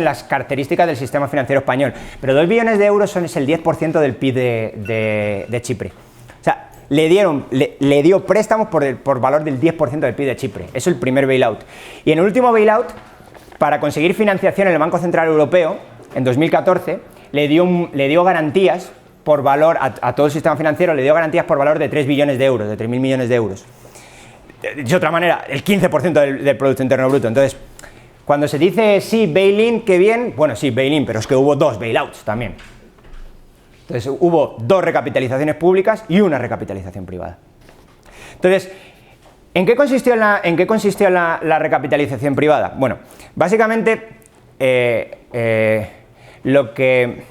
las características del sistema financiero español, pero 2 billones de euros es el 10% del PIB de Chipre. O sea, le dio préstamos por valor del 10% del PIB de Chipre. Eso es el primer bailout. Y en el último bailout, para conseguir financiación en el Banco Central Europeo, en 2014, le dio garantías por valor a todo el sistema financiero, le dio garantías por valor de 3 billones de euros, de 3.000 millones de euros. De otra manera, el 15% del Producto Interno Bruto. Entonces, cuando se dice sí, bail-in, qué bien, bueno, sí, bail-in, pero es que hubo 2 bailouts también. Entonces, hubo 2 recapitalizaciones públicas y una recapitalización privada. Entonces, ¿en qué consistió la recapitalización privada? Bueno, básicamente lo que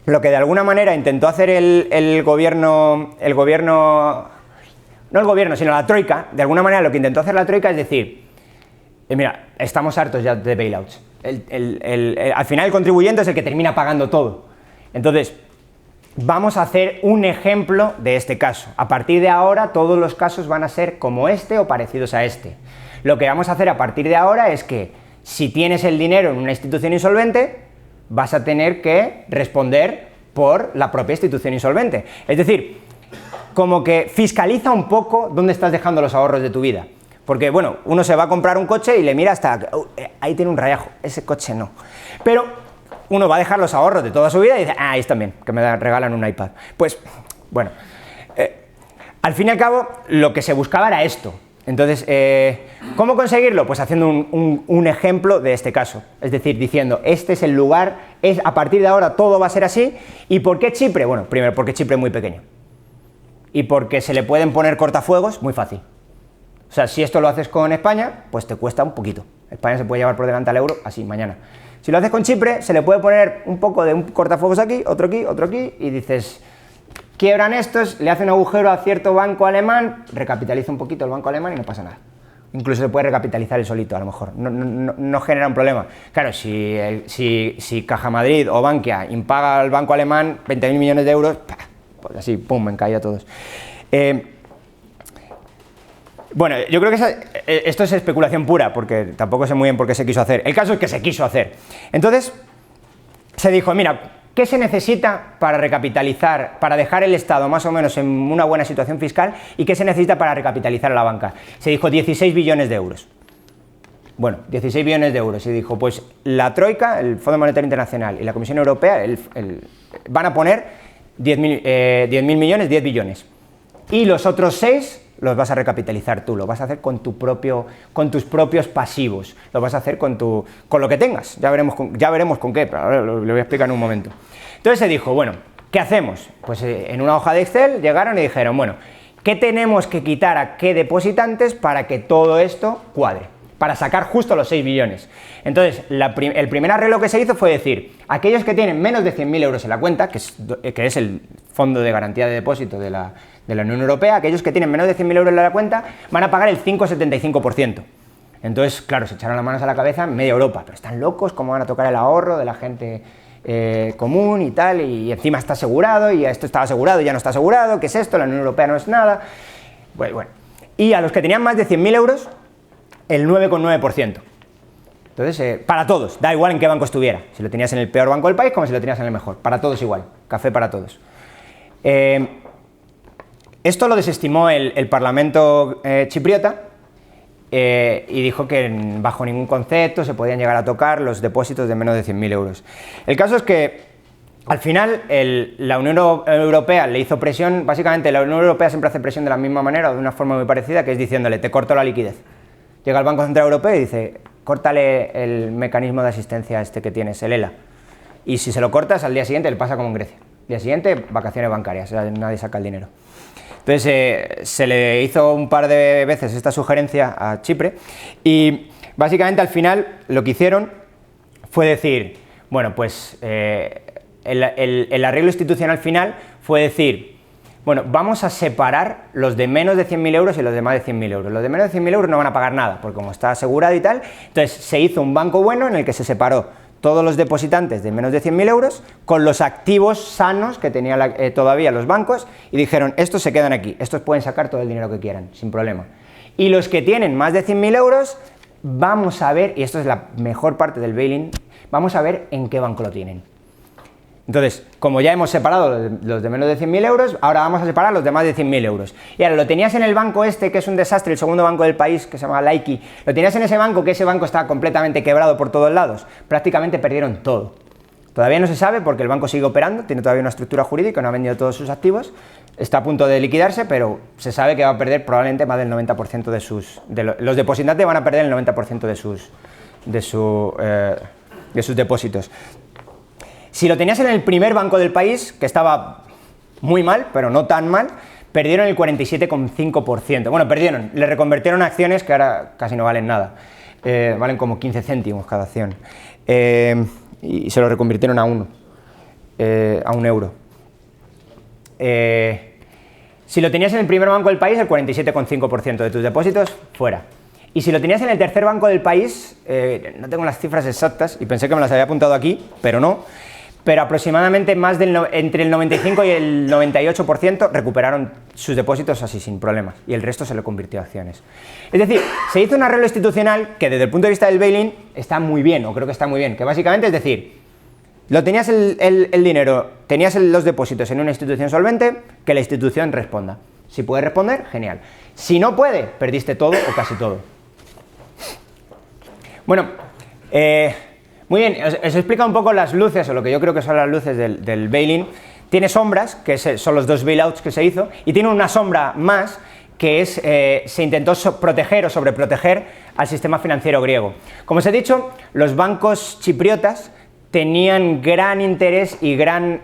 de alguna manera intentó hacer el gobierno, no el gobierno, sino la troika, de alguna manera lo que intentó hacer la troika es decir, mira, estamos hartos ya de bailouts. Al final el contribuyente es el que termina pagando todo. Entonces, vamos a hacer un ejemplo de este caso. A partir de ahora todos los casos van a ser como este o parecidos a este. Lo que vamos a hacer a partir de ahora es que si tienes el dinero en una institución insolvente, vas a tener que responder por la propia institución insolvente. Es decir, como que fiscaliza un poco dónde estás dejando los ahorros de tu vida. Porque, bueno, uno se va a comprar un coche y le mira hasta... ahí tiene un rayajo, ese coche no. Pero uno va a dejar los ahorros de toda su vida y dice, ahí están bien, que me regalan un iPad. Pues, bueno, al fin y al cabo, lo que se buscaba era esto. Entonces, ¿cómo conseguirlo? Pues haciendo un ejemplo de este caso. Es decir, diciendo, este es el lugar, a partir de ahora todo va a ser así. ¿Y por qué Chipre? Bueno, primero, porque Chipre es muy pequeño. Y porque se le pueden poner cortafuegos muy fácil. O sea, si esto lo haces con España, pues te cuesta un poquito. España se puede llevar por delante al euro así, mañana. Si lo haces con Chipre, se le puede poner un poco de un cortafuegos aquí, otro aquí, y dices, quiebran estos, le hace un agujero a cierto banco alemán, recapitaliza un poquito el banco alemán y no pasa nada. Incluso se puede recapitalizar el solito, a lo mejor, no genera un problema. Claro, si Caja Madrid o Bankia impaga al banco alemán 20.000 millones de euros, pues así, pum, me cae a todos. Bueno, yo creo que esto es especulación pura, porque tampoco sé muy bien por qué se quiso hacer. El caso es que se quiso hacer. Entonces, se dijo, mira, ¿qué se necesita para recapitalizar, para dejar el Estado más o menos en una buena situación fiscal? ¿Y qué se necesita para recapitalizar a la banca? Se dijo 16 billones de euros. Bueno, 16 billones de euros. Y dijo, pues la Troika, el Fondo Monetario Internacional y la Comisión Europea van a poner 10.000 millones, 10 billones. Y los otros 6 los vas a recapitalizar tú, lo vas a hacer con tus propios pasivos, lo vas a hacer con lo que tengas, ya veremos con qué, pero ahora lo voy a explicar en un momento. Entonces se dijo, bueno, ¿qué hacemos? Pues en una hoja de Excel llegaron y dijeron, bueno, ¿qué tenemos que quitar a qué depositantes para que todo esto cuadre? Para sacar justo los 6 billones. Entonces, el primer arreglo que se hizo fue decir, aquellos que tienen menos de 100.000 euros en la cuenta, que es el Fondo de Garantía de Depósito de la Unión Europea, aquellos que tienen menos de 100.000 euros en la cuenta van a pagar el 5,75%. Entonces, claro, se echaron las manos a la cabeza en media Europa, pero están locos, ¿cómo van a tocar el ahorro de la gente común y tal? Y encima está asegurado, y esto estaba asegurado y ya no está asegurado, ¿qué es esto? La Unión Europea no es nada. Bueno. Y a los que tenían más de 100.000 euros, el 9,9%. Entonces, para todos, da igual en qué banco estuviera, si lo tenías en el peor banco del país como si lo tenías en el mejor, para todos igual, café para todos. Esto lo desestimó el Parlamento chipriota y dijo que bajo ningún concepto se podían llegar a tocar los depósitos de menos de 100.000 euros. El caso es que al final la Unión Europea le hizo presión, básicamente la Unión Europea siempre hace presión de la misma manera o de una forma muy parecida, que es diciéndole, te corto la liquidez. Llega el Banco Central Europeo y dice, córtale el mecanismo de asistencia que tienes, el ELA. Y si se lo cortas, al día siguiente le pasa como en Grecia. Al día siguiente, vacaciones bancarias, o sea, nadie saca el dinero. Entonces se le hizo un par de veces esta sugerencia a Chipre y básicamente al final lo que hicieron fue decir, bueno, pues el arreglo institucional final fue decir, bueno, vamos a separar los de menos de 100.000 euros y los de más de 100.000 euros. Los de menos de 100.000 euros no van a pagar nada, porque como está asegurado y tal, entonces se hizo un banco bueno en el que se separó todos los depositantes de menos de 100.000 euros con los activos sanos que tenían todavía los bancos y dijeron, estos se quedan aquí, estos pueden sacar todo el dinero que quieran, sin problema. Y los que tienen más de 100.000 euros, vamos a ver, y esto es la mejor parte del bail-in, vamos a ver en qué banco lo tienen. Entonces, como ya hemos separado los de menos de 100.000 euros, ahora vamos a separar los de más de 100.000 euros. Y ahora, lo tenías en el banco que es un desastre, el segundo banco del país, que se llama Laiki, lo tenías en ese banco, que ese banco está completamente quebrado por todos lados. Prácticamente perdieron todo. Todavía no se sabe porque el banco sigue operando, tiene todavía una estructura jurídica, no ha vendido todos sus activos, está a punto de liquidarse, pero se sabe que va a perder probablemente más del 90% los depositantes van a perder el 90% de sus depósitos. Si lo tenías en el primer banco del país, que estaba muy mal, pero no tan mal, perdieron el 47,5%. Bueno, perdieron, le reconvirtieron a acciones que ahora casi no valen nada. Valen como 15 céntimos cada acción. Y se lo reconvirtieron a 1 euro. Si lo tenías en el primer banco del país, el 47,5% de tus depósitos, fuera. Y si lo tenías en el tercer banco del país, no tengo las cifras exactas, y pensé que me las había apuntado aquí, pero no, pero aproximadamente entre el 95 y el 98% recuperaron sus depósitos así sin problemas, y el resto se lo convirtió a acciones. Es decir, se hizo un arreglo institucional que desde el punto de vista del bail-in está muy bien, o creo que está muy bien, que básicamente es decir, lo tenías el dinero, tenías los depósitos en una institución solvente, que la institución responda. Si puede responder, genial. Si no puede, perdiste todo o casi todo. Bueno, muy bien, os he explicado un poco las luces, o lo que yo creo que son las luces del bail-in. Tiene sombras, que son los 2 bailouts que se hizo, y tiene una sombra más, que es, se intentó proteger o sobreproteger al sistema financiero griego. Como os he dicho, los bancos chipriotas tenían gran interés y gran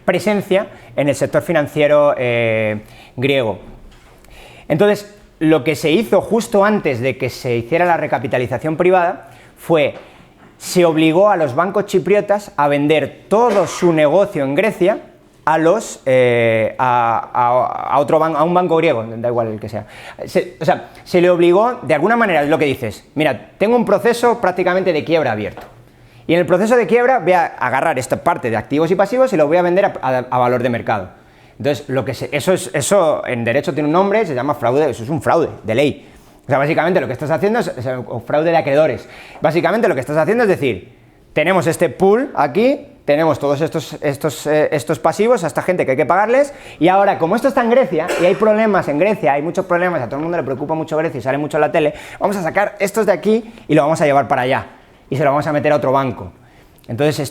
presencia en el sector financiero griego. Entonces, lo que se hizo justo antes de que se hiciera la recapitalización privada fue se obligó a los bancos chipriotas a vender todo su negocio en Grecia a un banco griego, da igual el que sea. Se le obligó, de alguna manera, es lo que dices, mira, tengo un proceso prácticamente de quiebra abierto. Y en el proceso de quiebra voy a agarrar esta parte de activos y pasivos y lo voy a vender a valor de mercado. Entonces, eso en derecho tiene un nombre, se llama fraude, eso es un fraude de ley. O sea, básicamente lo que estás haciendo es fraude de acreedores. Básicamente lo que estás haciendo es decir, tenemos este pool aquí, tenemos todos estos pasivos a esta gente que hay que pagarles, y ahora, como esto está en Grecia, y hay problemas en Grecia, hay muchos problemas, a todo el mundo le preocupa mucho Grecia y sale mucho en la tele, vamos a sacar estos de aquí y lo vamos a llevar para allá, y se lo vamos a meter a otro banco. Entonces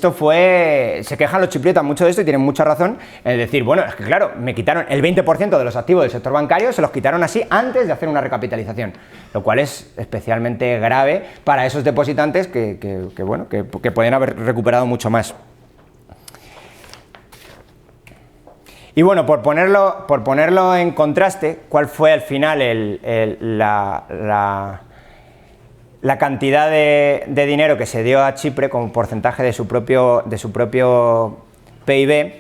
se quejan los chipriotas mucho de esto y tienen mucha razón en decir, bueno, es que claro, me quitaron el 20% de los activos del sector bancario, se los quitaron así antes de hacer una recapitalización, lo cual es especialmente grave para esos depositantes que pueden haber recuperado mucho más. Y bueno, por ponerlo en contraste, ¿cuál fue al final la cantidad de dinero que se dio a Chipre como porcentaje de su propio PIB?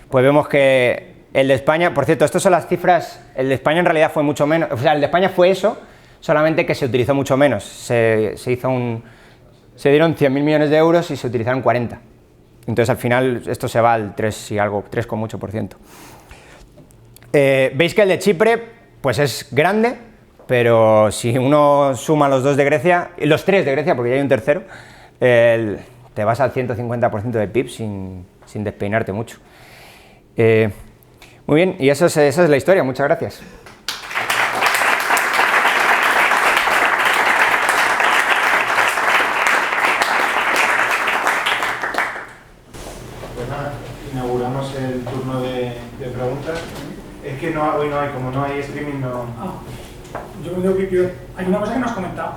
Pues vemos que el de España, por cierto, estas son las cifras, el de España en realidad fue mucho menos, o sea, el de España fue eso, solamente que se utilizó mucho menos, se dieron 100.000 millones de euros y se utilizaron 40. Entonces al final esto se va al 3 y algo, 3 con mucho por ciento. Veis que el de Chipre pues es grande, pero si uno suma los dos de Grecia, los tres de Grecia, porque ya hay un tercero, te vas al 150% del PIB sin despeinarte mucho. Muy bien, y esa es la historia, muchas gracias.
Pues nada, inauguramos el turno de preguntas. Es que hoy no hay, como no hay streaming, no...
Yo creo que hay una cosa que no has comentado.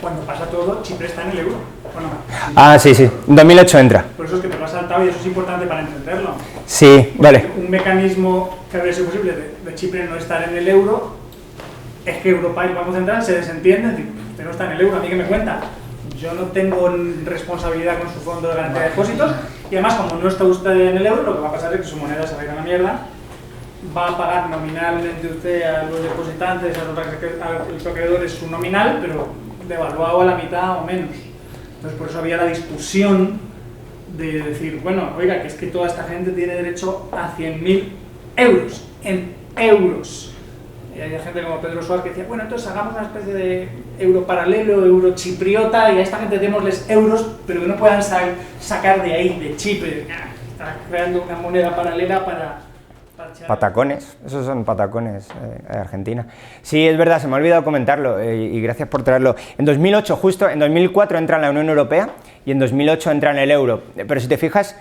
Cuando pasa todo, Chipre está en el euro, ¿o no?
Ah, sí, en 2008 entra.
Por eso es que te lo has saltado y eso es importante para entenderlo.
Sí, vale.
Un mecanismo que habría sido posible de Chipre no estar en el euro es que Europa y el Banco Central se desentienden, es decir, usted no está en el euro, ¿a mí qué me cuenta? Yo no tengo responsabilidad con su fondo de garantía de depósitos y además, como no está usted en el euro, lo que va a pasar es que su moneda se va a ir a la mierda, va a pagar nominalmente usted a los depositantes, a los acreedores su nominal, pero devaluado a la mitad o menos. Entonces por eso había la discusión de decir, bueno, oiga, que es que toda esta gente tiene derecho a 100.000 euros, en euros. Y había gente como Pedro Suárez que decía, bueno, entonces hagamos una especie de euro paralelo, euro chipriota, y a esta gente démosles euros, pero que no puedan sacar de ahí, de Chipre. Está creando una moneda paralela para
Patacones, esos son patacones Argentina. Sí, es verdad, se me ha olvidado comentarlo y gracias por traerlo. En 2008, justo, en 2004 entra en la Unión Europea y en 2008 entra en el euro. Pero si te fijas,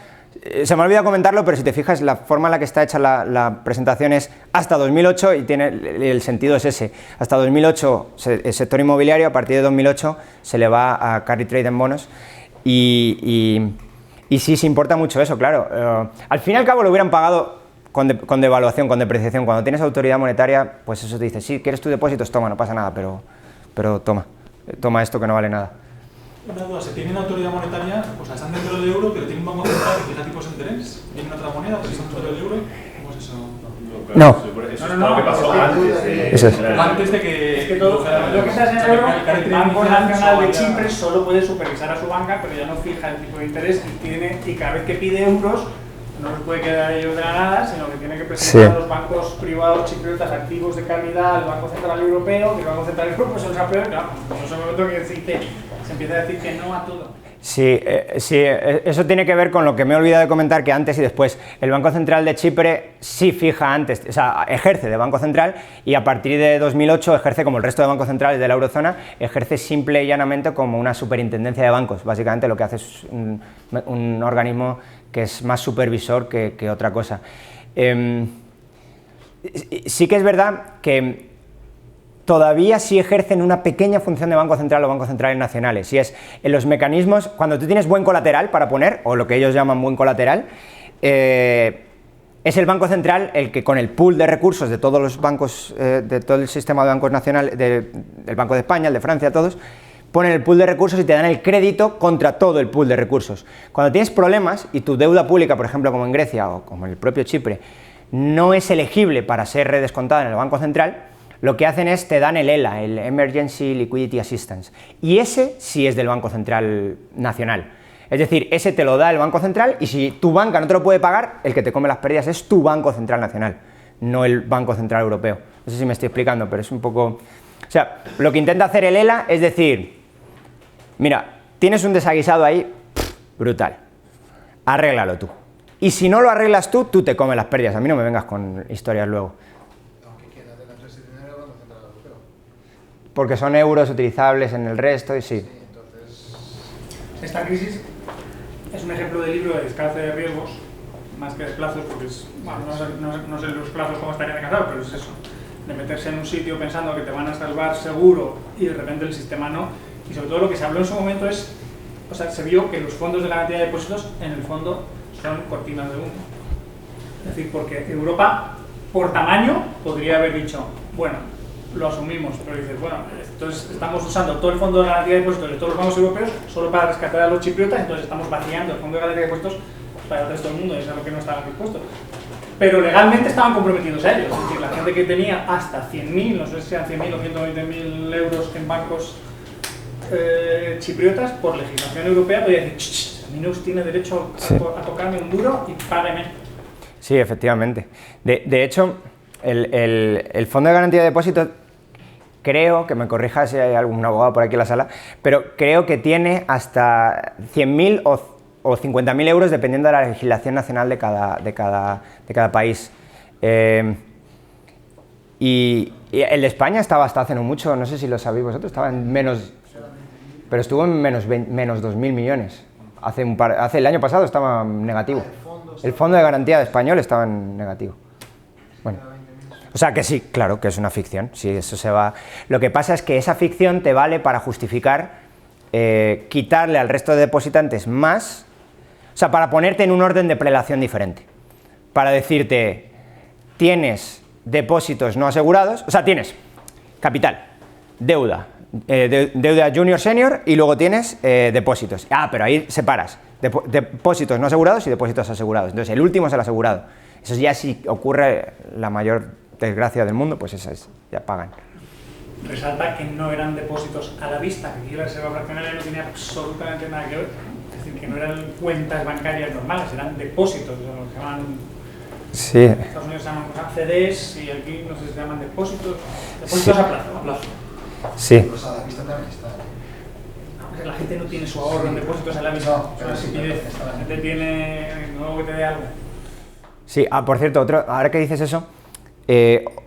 se me ha olvidado comentarlo, pero si te fijas, la forma en la que está hecha la presentación es hasta 2008 y el sentido es ese. Hasta 2008 el sector inmobiliario, a partir de 2008 se le va a carry trade en bonos y sí, se importa mucho eso, claro. Al fin y al cabo lo hubieran pagado con devaluación, con depreciación. Cuando tienes autoridad monetaria, pues eso te dice, sí, ¿quieres tus depósitos? Toma, no pasa nada, pero toma esto que no vale nada.
Una duda, ¿se tienen autoridad monetaria? O sea, están dentro del euro, pero tienen un banco central que fija tipos de interés. ¿Tienen otra moneda, pero están dentro del euro? ¿Cómo es eso?
No.
No,
¿Qué pasó antes?
Eso es.
Antes de que...
Es que todo lo que se hace en el euro, el Banco Nacional de Chipre solo puede supervisar a su banca, pero ya no fija el tipo de interés y cada vez que pide euros no los puede quedar ellos de la nada, sino que tiene que presentar a los bancos privados chipriotas activos de calidad al Banco Central Europeo, que el Banco Central Europeo se los aprueba, claro, en ese momento que se empieza a decir que no a todo.
Sí, eso tiene que ver con lo que me he olvidado de comentar, que antes y después el Banco Central de Chipre sí fija antes, o sea, ejerce de Banco Central y a partir de 2008 ejerce como el resto de bancos centrales de la eurozona, ejerce simple y llanamente como una superintendencia de bancos. Básicamente lo que hace es un organismo que es más supervisor que otra cosa. Sí que es verdad que todavía sí ejercen una pequeña función de Banco Central o bancos centrales nacionales, y es en los mecanismos, cuando tú tienes buen colateral para poner, o lo que ellos llaman buen colateral, es el Banco Central el que con el pool de recursos de todos los bancos, de todo el sistema de bancos nacionales, del Banco de España, el de Francia, todos, ponen el pool de recursos y te dan el crédito contra todo el pool de recursos. Cuando tienes problemas y tu deuda pública, por ejemplo, como en Grecia o como en el propio Chipre, no es elegible para ser redescontada en el Banco Central, lo que hacen es te dan el ELA, el Emergency Liquidity Assistance, y ese sí es del Banco Central Nacional. Es decir, ese te lo da el Banco Central y si tu banca no te lo puede pagar, el que te come las pérdidas es tu Banco Central Nacional, no el Banco Central Europeo. No sé si me estoy explicando, pero es un poco... O sea, lo que intenta hacer el ELA es decir, mira, tienes un desaguisado ahí, brutal, arréglalo tú. Y si no lo arreglas tú, tú te comes las pérdidas. A mí no me vengas con historias luego.
Aunque queda dentro de ese dinero el Banco Central Europeo.
Porque son euros utilizables en el resto y sí.
Sí, entonces...
Esta crisis es un ejemplo de libro de descalce de riesgos, más que de plazos, porque es, bueno, no sé los plazos cómo estarían encajados, pero es eso, de meterse en un sitio pensando que te van a salvar seguro y de repente el sistema no. Y sobre todo lo que se habló en su momento es, o sea, se vio que los fondos de garantía de depósitos en el fondo son cortinas de humo. Es decir, porque Europa, por tamaño, podría haber dicho, bueno, lo asumimos, pero dices, bueno, entonces estamos usando todo el fondo de garantía de depósitos de todos los bancos europeos solo para rescatar a los chipriotas, entonces estamos vaciando el fondo de garantía de depósitos para el resto del mundo, y eso es lo que no estaban dispuestos. Pero legalmente estaban comprometidos a ellos, es decir, la gente que tenía hasta 100.000, no sé si eran 100.000 o 120.000 euros en bancos chipriotas, por legislación europea, podía decir, Minus tiene derecho a tocarme un duro y págueme.
Sí, efectivamente. De hecho, el Fondo de Garantía de Depósitos, creo, que me corrija si hay algún abogado por aquí en la sala, pero creo que tiene hasta 100.000 o 50.000 euros dependiendo de la legislación nacional de cada país. Y el de España estaba hasta hace no mucho, no sé si lo sabéis vosotros, estaba en menos, pero estuvo en menos 2.000 millones. Hace el año pasado estaba negativo. El Fondo de Garantía de Español estaba en negativo. Bueno, o sea que sí, claro, que es una ficción. Sí, eso se va. Lo que pasa es que esa ficción te vale para justificar quitarle al resto de depositantes más, o sea, para ponerte en un orden de prelación diferente. Para decirte, tienes depósitos no asegurados, o sea, tienes capital, deuda, deuda junior senior y luego tienes depósitos. Ah, pero ahí separas depósitos no asegurados y depósitos asegurados. Entonces el último es el asegurado. Eso ya si ocurre la mayor desgracia del mundo, pues esas ya pagan.
Resalta que no eran depósitos a la vista, que aquí la reserva fraccionaria no tenía absolutamente nada que ver. Es decir, que no eran cuentas bancarias normales, eran depósitos, lo que llaman...
Sí.
En Estados Unidos se llaman CDs y aquí no sé si se llaman depósitos sí. A plazo.
Sí.
Pues a la vista también está.
La gente no tiene su ahorro en depósitos a la vista,
No, pero sí,
la gente tiene nuevo que te dé algo.
Sí, por cierto, ahora que dices eso,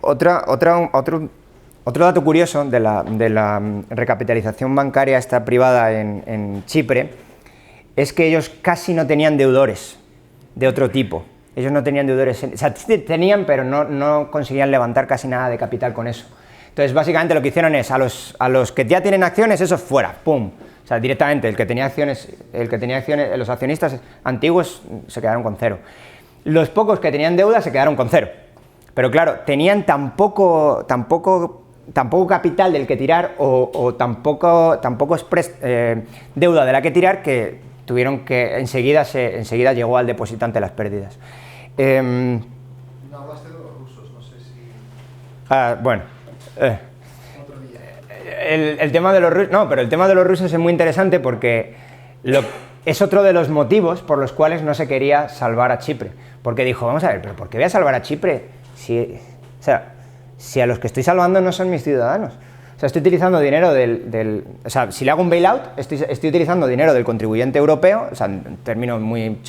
otro dato curioso de la recapitalización bancaria esta privada en Chipre es que ellos casi no tenían deudores de otro tipo. Ellos no tenían deudores, o sea, tenían, pero no conseguían levantar casi nada de capital con eso. Entonces, básicamente lo que hicieron es, a los que ya tienen acciones, eso fuera, ¡pum! O sea, directamente, el que tenía acciones, los accionistas antiguos se quedaron con cero. Los pocos que tenían deuda se quedaron con cero. Pero claro, tenían tan poco capital del que tirar o tan poco deuda de la que tirar que tuvieron que enseguida llegó al depositante las pérdidas.
No hablaste de los rusos, no sé si...
Bueno.
Otro día.
El tema de los rusos... No, pero el tema de los rusos es muy interesante porque es otro de los motivos por los cuales no se quería salvar a Chipre. Porque dijo, vamos a ver, ¿pero por qué voy a salvar a Chipre? Si a los que estoy salvando no son mis ciudadanos. O sea, estoy utilizando dinero o sea, si le hago un bailout, estoy utilizando dinero del contribuyente europeo, o sea, en términos muy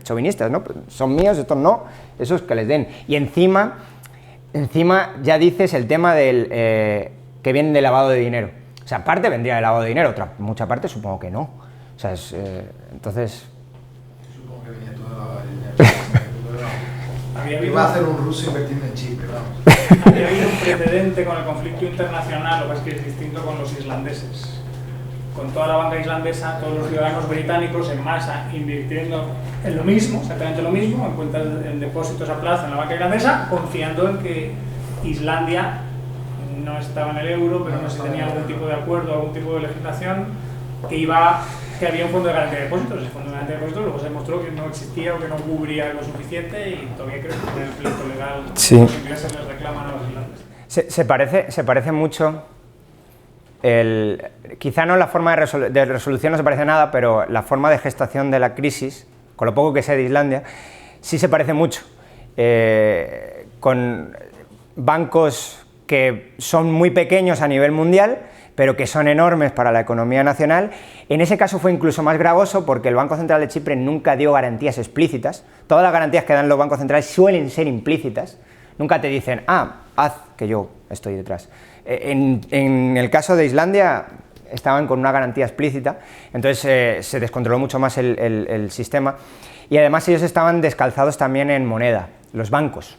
chauvinistas, ¿no? Son míos, estos no, esos que les den. Y encima ya dices el tema del que viene de lavado de dinero. O sea, parte vendría de lavado de dinero, mucha parte supongo que no. O sea, entonces...
Supongo que venía todo de lavado de dinero. Iba a hacer un ruso invertiendo en Chipre, vamos.
Había habido un precedente con el conflicto internacional, lo que pasa es que es distinto con los islandeses. Con toda la banca islandesa, todos los ciudadanos británicos en masa invirtiendo en lo mismo, exactamente lo mismo, en cuentas, en depósitos a plazo en la banca islandesa, confiando en que Islandia no estaba en el euro, pero no sé si tenía algún tipo de acuerdo, algún tipo de legislación que había un fondo de garantía de depósitos. El fondo de garantía de depósitos luego se demostró que no existía o que no cubría lo suficiente y todavía creo que con el pleito legal
Sí.
los ingleses les reclaman a los irlandeses.
Se parece mucho, quizá no la forma de resolución no se parece a nada, pero la forma de gestación de la crisis, con lo poco que sé de Islandia, sí se parece mucho, con bancos que son muy pequeños a nivel mundial, pero que son enormes para la economía nacional. En ese caso fue incluso más gravoso porque el Banco Central de Chipre nunca dio garantías explícitas. Todas las garantías que dan los bancos centrales suelen ser implícitas. Nunca te dicen, haz que yo estoy detrás. En el caso de Islandia estaban con una garantía explícita, entonces se descontroló mucho más el sistema, y además ellos estaban descalzados también en moneda. Los bancos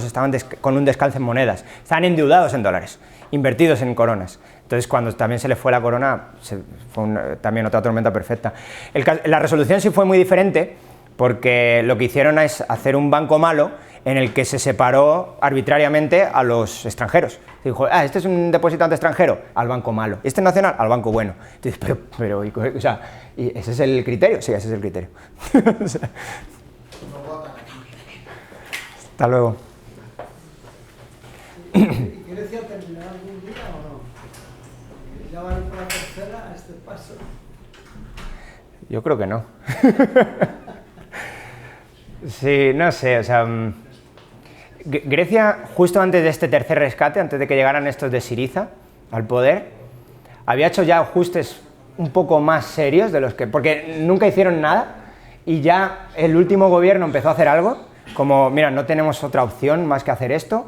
estaban con un descalce en monedas, estaban endeudados en dólares, invertidos en coronas. Entonces, cuando también se les fue la corona, fue también otra tormenta perfecta. La resolución sí fue muy diferente, porque lo que hicieron es hacer un banco malo en el que se separó arbitrariamente a los extranjeros. Dijo, este es un depositante extranjero, al banco malo. Este es nacional, al banco bueno. Entonces, o sea, ¿y ese es el criterio? Sí, ese es el criterio. O sea, hasta luego.
¿Y Grecia terminará algún día o no? ¿Ya van por la tercera a este paso?
Yo creo que no. Sí, no sé, o sea, Grecia, justo antes de este tercer rescate, antes de que llegaran estos de Syriza al poder, había hecho ya ajustes un poco más serios de los que, porque nunca hicieron nada, y ya el último gobierno empezó a hacer algo, como, mira, no tenemos otra opción más que hacer esto,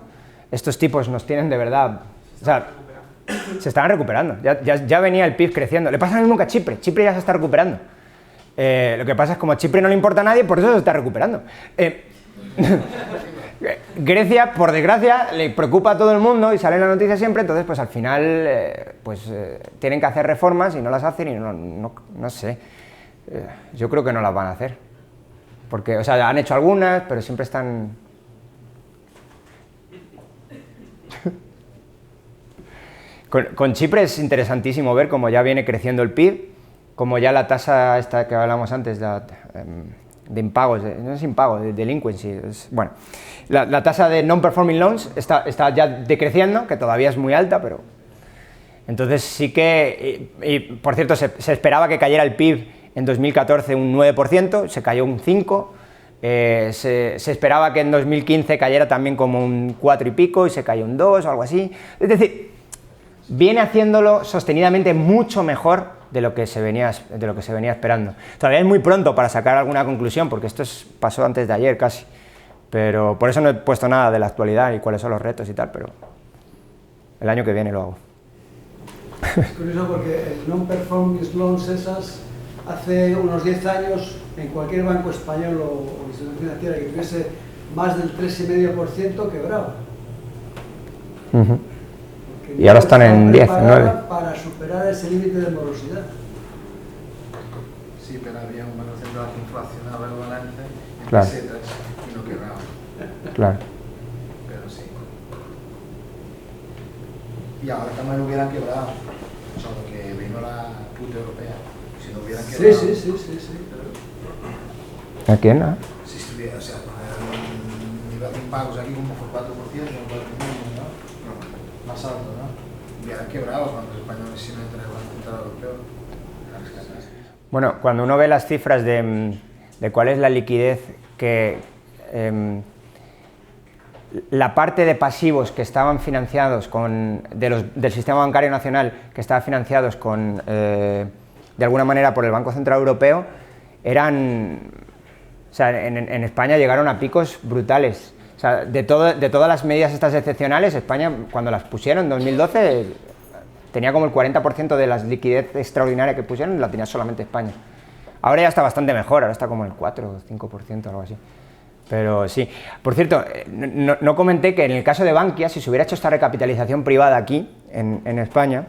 estos tipos nos tienen de verdad, o sea, se estaban recuperando, ya venía el PIB creciendo. Le pasa lo mismo que a Chipre, Chipre ya se está recuperando. Lo que pasa es que como a Chipre no le importa a nadie, por eso se está recuperando. Grecia, por desgracia, le preocupa a todo el mundo y sale en la noticia siempre, entonces pues al final tienen que hacer reformas y no las hacen y no sé. Yo creo que no las van a hacer. Porque, o sea, han hecho algunas, pero siempre están... Con Chipre es interesantísimo ver cómo ya viene creciendo el PIB, como ya la tasa esta que hablamos antes de impagos, no es impago, de delinquency, bueno, la tasa de non-performing loans está ya decreciendo, que todavía es muy alta, pero... Entonces sí que, y por cierto, se esperaba que cayera el PIB en 2014 un 9%, se cayó un 5%, se esperaba que en 2015 cayera también como un 4 y pico y se cayó un 2 o algo así, es decir, viene haciéndolo sostenidamente mucho mejor de lo que se venía esperando. Todavía es muy pronto para sacar alguna conclusión, porque esto pasó antes de ayer casi, pero por eso no he puesto nada de la actualidad y cuáles son los retos y tal, pero el año que viene lo hago.
Es curioso porque el non-performing loans esas, hace unos 10 años, en cualquier banco español o institución financiera que tuviese más del 3,5% quebraba.
Y ahora están en 10, 9.
Para superar ese límite de morosidad.
Sí, pero había un banco central que inflacionaba el balance en
Claro.
pesetas y no quebraba.
Claro.
Pero sí. Y ahora también hubieran quebrado, solo que vino la puta europea. Si no hubieran quebrado.
Sí.
¿A quién?
Si estuviera, o sea, poner un nivel de impagos aquí como por 4%, ¿no? Más alto, ¿no? Hubieran quebrado cuando los españoles sí no entran en el Banco Central Europeo.
Bueno, cuando uno ve las cifras de cuál es la liquidez que... la parte de pasivos que estaban financiados del sistema bancario nacional, que estaban financiados de alguna manera por el Banco Central Europeo, eran... O sea, en España llegaron a picos brutales. O sea, de todas las medidas estas excepcionales, España, cuando las pusieron en 2012, tenía como el 40% de la liquidez extraordinaria que pusieron, la tenía solamente España. Ahora ya está bastante mejor, ahora está como el 4 o 5%, algo así. Pero sí. Por cierto, no comenté que en el caso de Bankia, si se hubiera hecho esta recapitalización privada aquí, en España,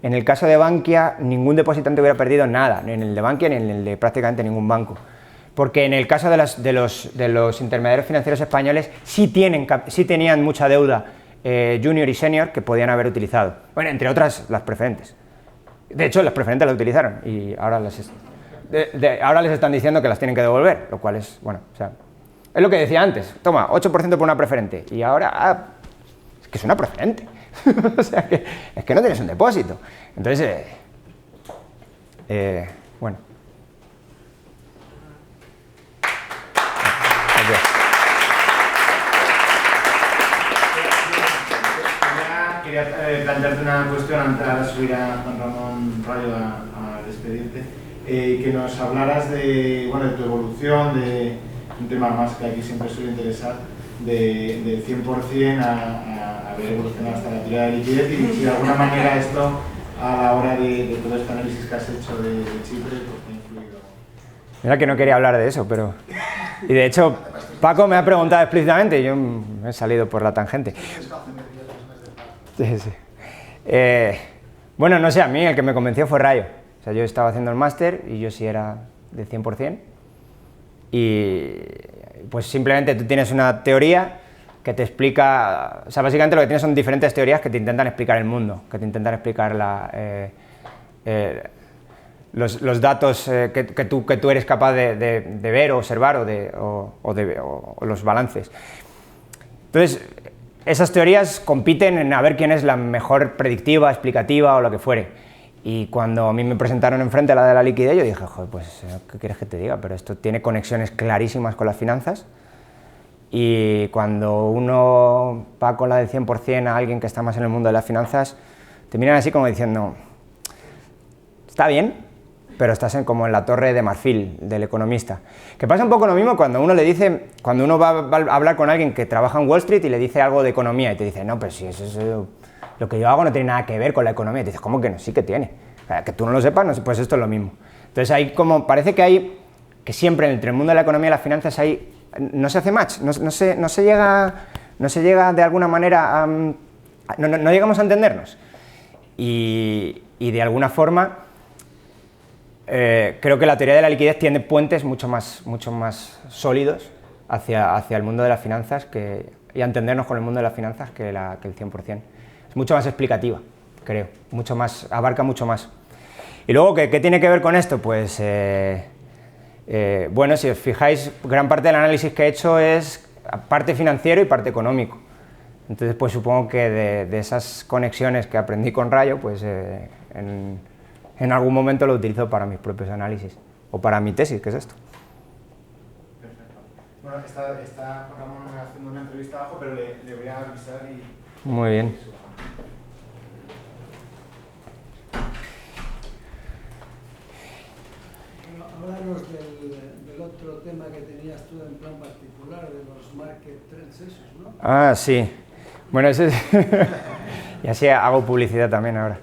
en el caso de Bankia, ningún depositante hubiera perdido nada, ni en el de Bankia ni en el de prácticamente ningún banco. Porque en el caso de los intermediarios financieros españoles sí tenían mucha deuda junior y senior que podían haber utilizado. Bueno, entre otras, las preferentes. De hecho, las preferentes las utilizaron y ahora ahora les están diciendo que las tienen que devolver, lo cual es, bueno, o sea, es lo que decía antes, toma, 8% por una preferente, y ahora, es que es una preferente, o sea, es que no tienes un depósito. Entonces, bueno.
Quería plantearte una cuestión antes de subir a Juan Ramón Rayo a despedirte, que nos hablaras de, bueno, de tu evolución, de un tema más que aquí siempre suele interesar, del 100% a haber evolucionado hasta la teoría de liquidez y si de alguna manera esto a la hora de todo este análisis que has hecho de Chipre pues, te ha influido.
Mira que no quería hablar de eso, pero... Y de hecho, Paco me ha preguntado explícitamente y yo me he salido por la tangente. Sí, sí. Bueno, no sé, a mí el que me convenció fue Rayo. O sea, yo estaba haciendo el máster y yo sí era del 100%. Y pues simplemente tú tienes una teoría que te explica... O sea, básicamente lo que tienes son diferentes teorías que te intentan explicar el mundo, que te intentan explicar los datos que tú eres capaz de ver o observar o los balances. Entonces, esas teorías compiten en a ver quién es la mejor predictiva, explicativa o lo que fuere. Y cuando a mí me presentaron enfrente a la de la liquidez, yo dije, joder, pues, ¿qué quieres que te diga? Pero esto tiene conexiones clarísimas con las finanzas. Y cuando uno va con la del 100% a alguien que está más en el mundo de las finanzas, te miran así como diciendo, está bien, pero estás como en la torre de marfil del economista. Que pasa un poco lo mismo cuando uno le dice, cuando uno va a hablar con alguien que trabaja en Wall Street y le dice algo de economía y te dice, no, pero si eso lo que yo hago no tiene nada que ver con la economía. Y te dices, ¿cómo que no? Sí que tiene. Que tú no lo sepas, no, pues esto es lo mismo. Entonces hay como, parece que siempre entre el mundo de la economía y las finanzas no se hace match, no se llega de alguna manera no llegamos a entendernos. Y de alguna forma creo que la teoría de la liquidez tiene puentes mucho más sólidos hacia el mundo de las finanzas y a entendernos con el mundo de las finanzas que el 100%. Es mucho más explicativa, creo, abarca mucho más. Y luego, ¿qué tiene que ver con esto? Pues, bueno, si os fijáis, gran parte del análisis que he hecho es parte financiero y parte económico. Entonces, pues supongo que de esas conexiones que aprendí con Rayo, pues en algún momento lo utilizo para mis propios análisis, o para mi tesis, que es esto.
Perfecto. Bueno, está Ramón haciendo una entrevista abajo, pero le voy a avisar y...
Muy bien.
Háblanos del otro tema que tenías tú en plan particular, de los market trends esos, ¿no?
Ah, sí. Bueno, eso es... y así hago publicidad también ahora.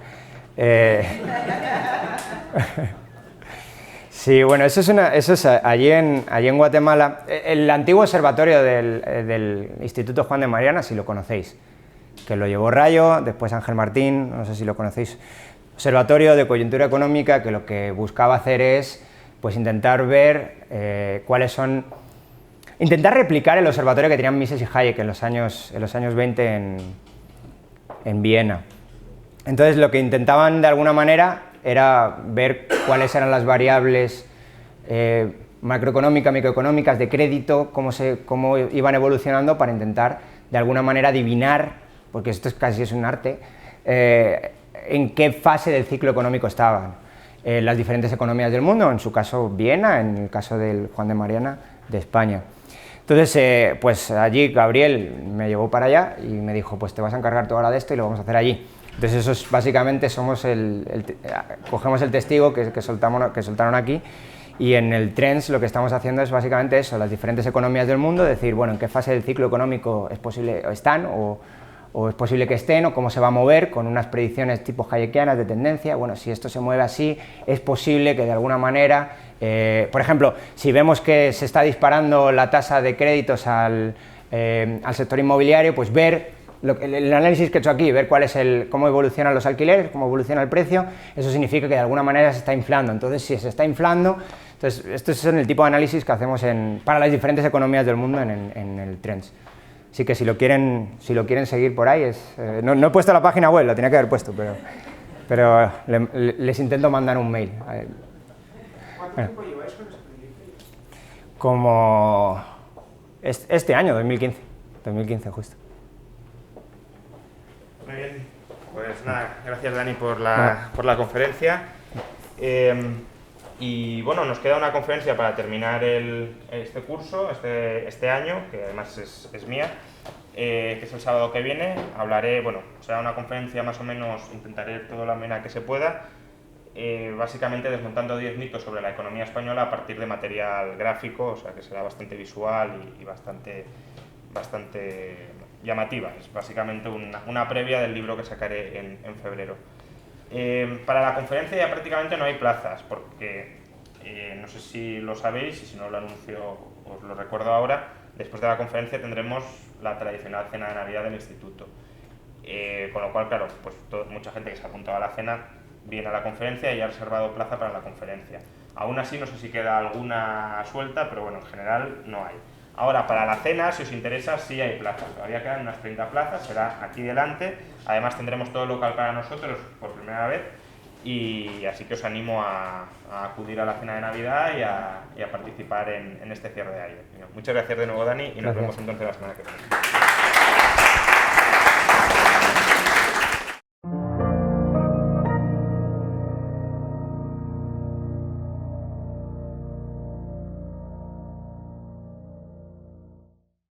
Sí, bueno, eso es allí en Guatemala. El antiguo observatorio del Instituto Juan de Mariana, si lo conocéis, que lo llevó Rayo, después Ángel Martín, no sé si lo conocéis. Observatorio de coyuntura económica que lo que buscaba hacer es pues intentar ver intentar replicar el observatorio que tenían Mises y Hayek en los años 20 en Viena. Entonces lo que intentaban de alguna manera era ver cuáles eran las variables macroeconómicas, microeconómicas de crédito, cómo iban evolucionando para intentar de alguna manera adivinar, porque esto casi es un arte, en qué fase del ciclo económico estaban las diferentes economías del mundo, en su caso Viena, en el caso del Juan de Mariana de España. Entonces, pues allí Gabriel me llevó para allá y me dijo, pues te vas a encargar tú ahora de esto y lo vamos a hacer allí. Entonces eso es básicamente, cogemos el testigo que soltaron aquí y en el Trends lo que estamos haciendo es básicamente eso, las diferentes economías del mundo, decir, bueno, en qué fase del ciclo económico es posible están o es posible que estén o cómo se va a mover con unas predicciones tipo hayekianas de tendencia. Bueno, si esto se mueve así, es posible que de alguna manera, por ejemplo, si vemos que se está disparando la tasa de créditos al sector inmobiliario, pues ver el análisis que he hecho aquí, ver cómo evolucionan los alquileres, cómo evoluciona el precio, eso significa que de alguna manera se está inflando. Entonces, si se está inflando, entonces estos son el tipo de análisis que hacemos para las diferentes economías del mundo en el Trends. Así que si lo quieren seguir por ahí, no he puesto la página web, lo tenía que haber puesto, pero les intento mandar un mail.
¿Cuánto tiempo lleváis con ese proyecto?
Como este año, 2015 justo.
Muy bien, pues nada, gracias Dani por la conferencia. Y bueno, nos queda una conferencia para terminar este curso, este año, que además es mía, que es el sábado que viene. Hablaré, bueno, será una conferencia más o menos, intentaré todo lo amena que se pueda, básicamente desmontando 10 mitos sobre la economía española a partir de material gráfico, o sea que será bastante visual y bastante llamativa. Es básicamente una previa del libro que sacaré en febrero. Para la conferencia ya prácticamente no hay plazas, porque no sé si lo sabéis y si no lo anuncio os lo recuerdo ahora. Después de la conferencia tendremos la tradicional cena de Navidad del Instituto, con lo cual, claro, pues mucha gente que se ha apuntado a la cena viene a la conferencia y ha reservado plaza para la conferencia. Aún así no sé si queda alguna suelta, pero bueno, en general no hay. Ahora, para la cena, si os interesa, sí hay plazas. Todavía quedan unas 30 plazas, será aquí delante. Además tendremos todo el local para nosotros por primera vez. Y así que os animo a acudir a la cena de Navidad y a participar en este cierre de año. Muchas gracias de nuevo, Dani, y nos vemos entonces la semana que viene.